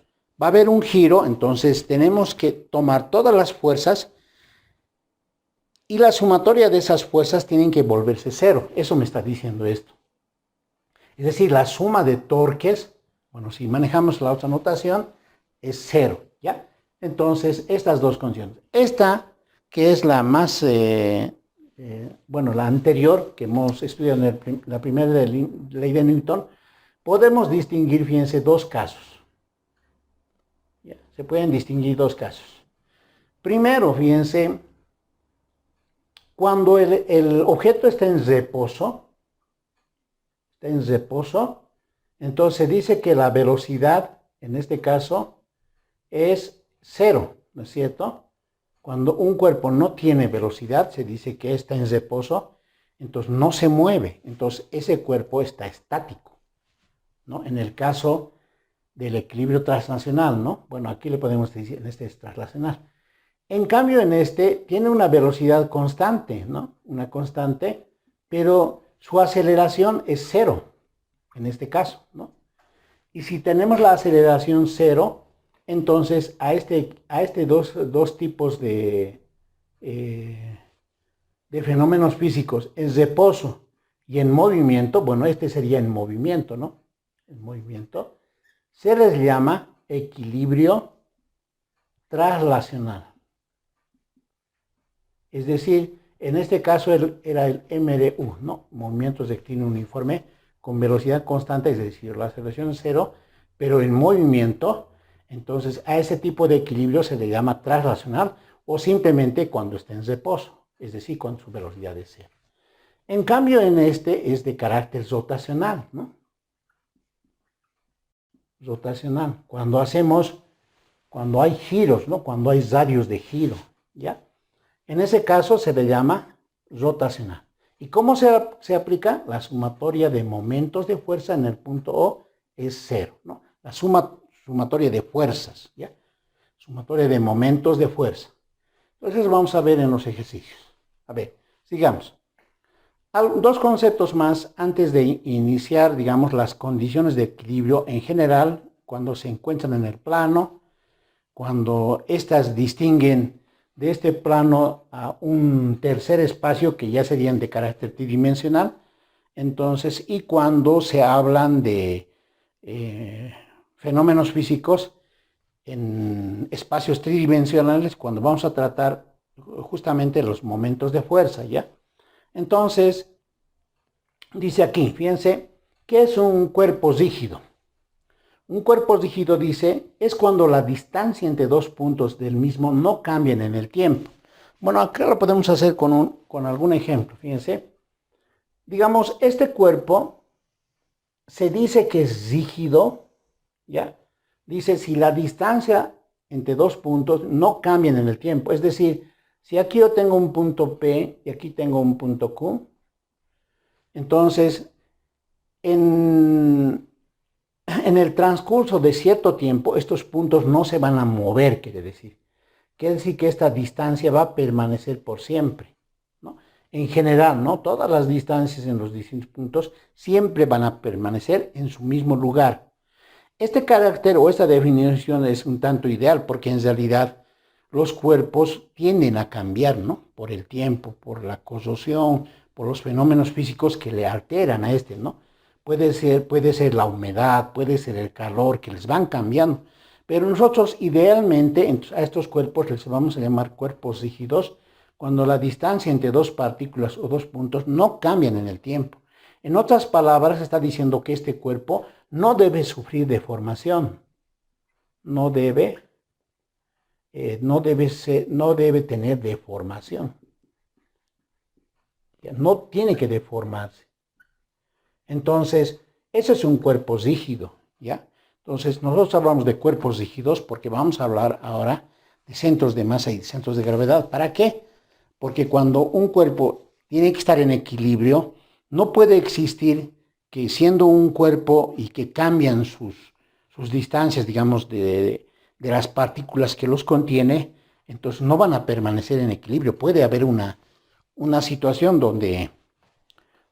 va a haber un giro, entonces tenemos que tomar todas las fuerzas y la sumatoria de esas fuerzas tienen que volverse cero. Eso me está diciendo esto. Es decir, la suma de torques, bueno, si manejamos la otra notación, es cero, ¿ya? Entonces, estas dos condiciones. Esta, que es la más, la anterior, que hemos estudiado en la primera ley de Newton, podemos distinguir, fíjense, dos casos. ¿Ya? Se pueden distinguir dos casos. Primero, fíjense, cuando el objeto está en reposo, entonces se dice que la velocidad, en este caso, es cero, ¿no es cierto? Cuando un cuerpo no tiene velocidad, se dice que está en reposo, entonces no se mueve, entonces ese cuerpo está estático, ¿no? En el caso del equilibrio translacional, ¿no? Bueno, aquí le podemos decir, en este es translacional. En cambio, en este tiene una velocidad constante, ¿no? Una constante, pero su aceleración es cero, en este caso, ¿no? Y si tenemos la aceleración cero, entonces a dos tipos de fenómenos físicos, en reposo y en movimiento, bueno, este sería en movimiento, ¿no? En movimiento, se les llama equilibrio traslacional. Es decir, en este caso era el MDU, ¿no? Movimientos rectilíneo uniforme con velocidad constante, es decir, la aceleración es cero, pero en movimiento. Entonces, a ese tipo de equilibrio se le llama traslacional o simplemente cuando está en reposo, es decir, con su velocidad de cero. En cambio, en este es de carácter rotacional, ¿no? Rotacional, cuando hay giros, ¿no? Cuando hay radios de giro, ¿ya? En ese caso se le llama rotacional. ¿Y cómo se aplica? La sumatoria de momentos de fuerza en el punto O es cero, ¿no? La sumatoria de fuerzas, ¿ya? Sumatoria de momentos de fuerza. Entonces vamos a ver en los ejercicios. A ver, sigamos. Dos conceptos más antes de iniciar, digamos, las condiciones de equilibrio en general, cuando se encuentran en el plano, cuando estas distinguen de este plano a un tercer espacio que ya serían de carácter tridimensional, entonces, y cuando se hablan de fenómenos físicos en espacios tridimensionales, cuando vamos a tratar justamente los momentos de fuerza, ¿ya? Entonces, dice aquí, fíjense, ¿qué es un cuerpo rígido? Un cuerpo rígido, dice, es cuando la distancia entre dos puntos del mismo no cambian en el tiempo. Bueno, acá lo podemos hacer con algún ejemplo, fíjense. Digamos, este cuerpo se dice que es rígido, ¿ya? Dice, si la distancia entre dos puntos no cambian en el tiempo. Es decir, si aquí yo tengo un punto P y aquí tengo un punto Q, entonces, en el transcurso de cierto tiempo, estos puntos no se van a mover, quiere decir. Quiere decir que esta distancia va a permanecer por siempre, ¿no? En general, ¿no? Todas las distancias en los distintos puntos siempre van a permanecer en su mismo lugar. este carácter o esta definición es un tanto ideal porque en realidad los cuerpos tienden a cambiar, ¿no? Por el tiempo, por la corrosión, por los fenómenos físicos que le alteran a este, ¿no? Puede ser la humedad, puede ser el calor, que les van cambiando. Pero nosotros idealmente a estos cuerpos les vamos a llamar cuerpos rígidos cuando la distancia entre dos partículas o dos puntos no cambian en el tiempo. En otras palabras, está diciendo que este cuerpo no debe sufrir deformación, no debe tener deformación, no tiene que deformarse. Entonces, ese es un cuerpo rígido, ¿ya? Entonces, nosotros hablamos de cuerpos rígidos porque vamos a hablar ahora de centros de masa y de centros de gravedad. ¿Para qué? Porque cuando un cuerpo tiene que estar en equilibrio, no puede existir que siendo un cuerpo y que cambian sus distancias, digamos, de las partículas que los contiene, entonces no van a permanecer en equilibrio. Puede haber una situación donde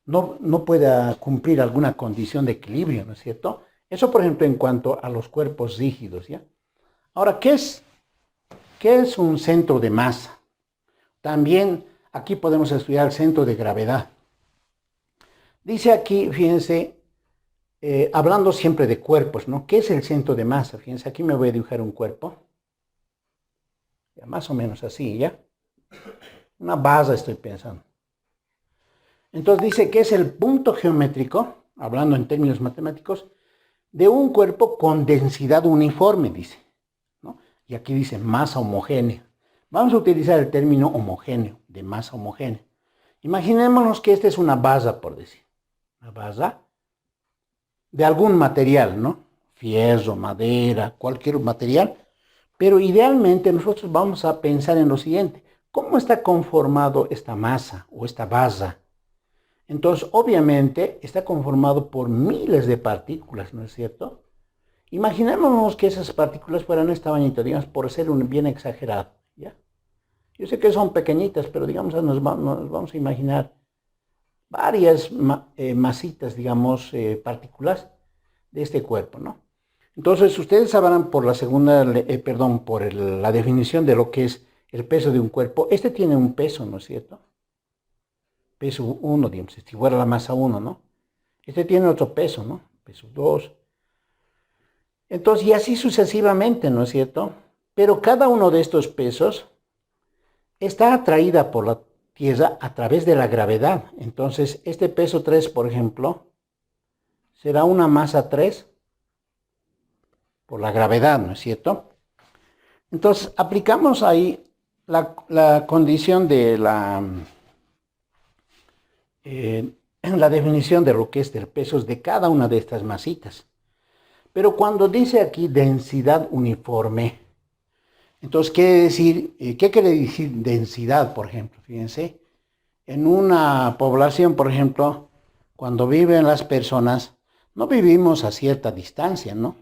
no pueda cumplir alguna condición de equilibrio, ¿no es cierto? Eso, por ejemplo, en cuanto a los cuerpos rígidos, ¿ya? Ahora, ¿qué es un centro de masa? También aquí podemos estudiar el centro de gravedad. Dice aquí, fíjense, hablando siempre de cuerpos, ¿no? ¿Qué es el centro de masa? Fíjense, aquí me voy a dibujar un cuerpo. Ya, más o menos así, ¿ya? Una base estoy pensando. Entonces dice que es el punto geométrico, hablando en términos matemáticos, de un cuerpo con densidad uniforme, dice, ¿no? Y aquí dice masa homogénea. Vamos a utilizar el término homogéneo, de masa homogénea. Imaginémonos que esta es una base, por decir. Una base de algún material, ¿no? Fierro, madera, cualquier material. Pero idealmente nosotros vamos a pensar en lo siguiente. ¿Cómo está conformado esta masa o esta base? Entonces, obviamente, está conformado por miles de partículas, ¿no es cierto? Imaginémonos que esas partículas fueran de este tamañito, digamos, por ser un bien exagerado, ¿ya? Yo sé que son pequeñitas, pero digamos, nos vamos a imaginar varias masitas, digamos, partículas de este cuerpo, ¿no? Entonces, ustedes sabrán por la la definición de lo que es el peso de un cuerpo. Este tiene un peso, ¿no es cierto? Peso 1, digamos, si fuera la masa 1, ¿no? Este tiene otro peso, ¿no? Peso 2. Entonces, y así sucesivamente, ¿no es cierto? Pero cada uno de estos pesos está atraída por la Tierra a través de la gravedad. Entonces, este peso 3, por ejemplo, será una masa 3 por la gravedad, ¿no es cierto? Entonces, aplicamos ahí la condición de la definición de lo que es del peso de cada una de estas masitas. Pero cuando dice aquí densidad uniforme, entonces ¿qué quiere decir densidad, por ejemplo? Fíjense, en una población, por ejemplo, cuando viven las personas, no vivimos a cierta distancia, ¿no?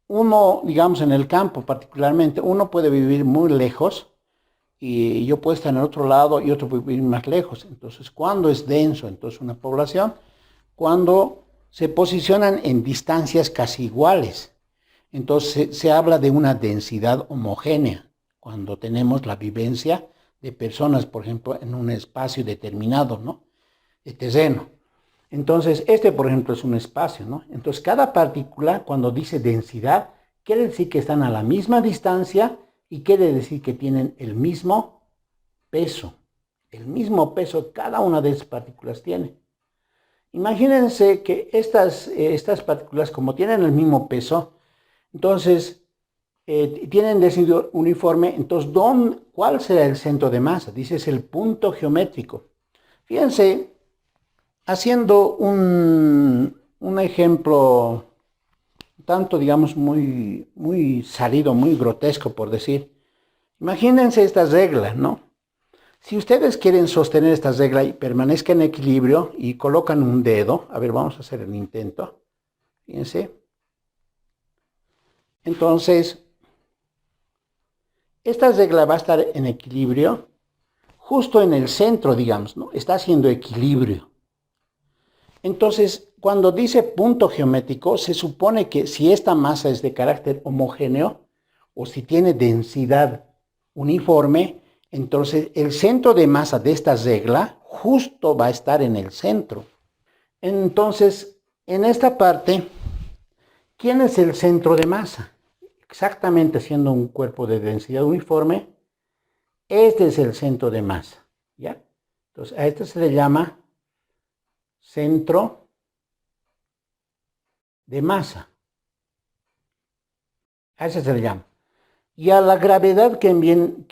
Uno, digamos, en el campo particularmente, uno puede vivir muy lejos y yo puedo estar en el otro lado y otro puede vivir más lejos. Entonces, ¿cuándo es denso entonces una población? Cuando se posicionan en distancias casi iguales. Entonces, se habla de una densidad homogénea, cuando tenemos la vivencia de personas, por ejemplo, en un espacio determinado, ¿no? De terreno. Entonces, por ejemplo, es un espacio, ¿no? Entonces, cada partícula, cuando dice densidad, quiere decir que están a la misma distancia y quiere decir que tienen el mismo peso. El mismo peso cada una de esas partículas tiene. Imagínense que estas partículas, como tienen el mismo peso, entonces tienen densidad uniforme. Entonces, ¿cuál será el centro de masa? Dice, es el punto geométrico. Fíjense, haciendo un ejemplo tanto, digamos, muy salido, muy grotesco, por decir. Imagínense esta regla, ¿no? Si ustedes quieren sostener esta regla y permanezca en equilibrio y colocan un dedo, a ver, vamos a hacer el intento. Fíjense. Entonces, esta regla va a estar en equilibrio justo en el centro, digamos, ¿no? Está haciendo equilibrio. Entonces, cuando dice punto geométrico, se supone que si esta masa es de carácter homogéneo o si tiene densidad uniforme, entonces el centro de masa de esta regla justo va a estar en el centro. Entonces, en esta parte, ¿quién es el centro de masa? Exactamente siendo un cuerpo de densidad uniforme, este es el centro de masa, ¿ya? Entonces, a este se le llama centro de masa. A ese se le llama. Y a la gravedad que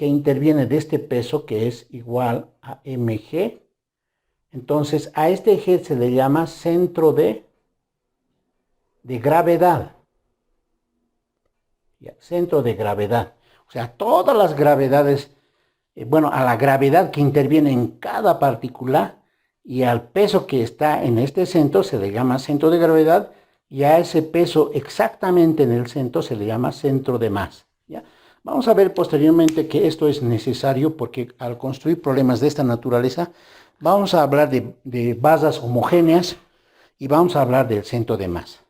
interviene de este peso, que es igual a mg, entonces a este eje se le llama centro de gravedad. Ya, centro de gravedad. O sea, todas las gravedades, a la gravedad que interviene en cada partícula y al peso que está en este centro se le llama centro de gravedad, y a ese peso exactamente en el centro se le llama centro de masa. ¿Ya? Vamos a ver posteriormente que esto es necesario porque al construir problemas de esta naturaleza vamos a hablar de masas homogéneas y vamos a hablar del centro de masa.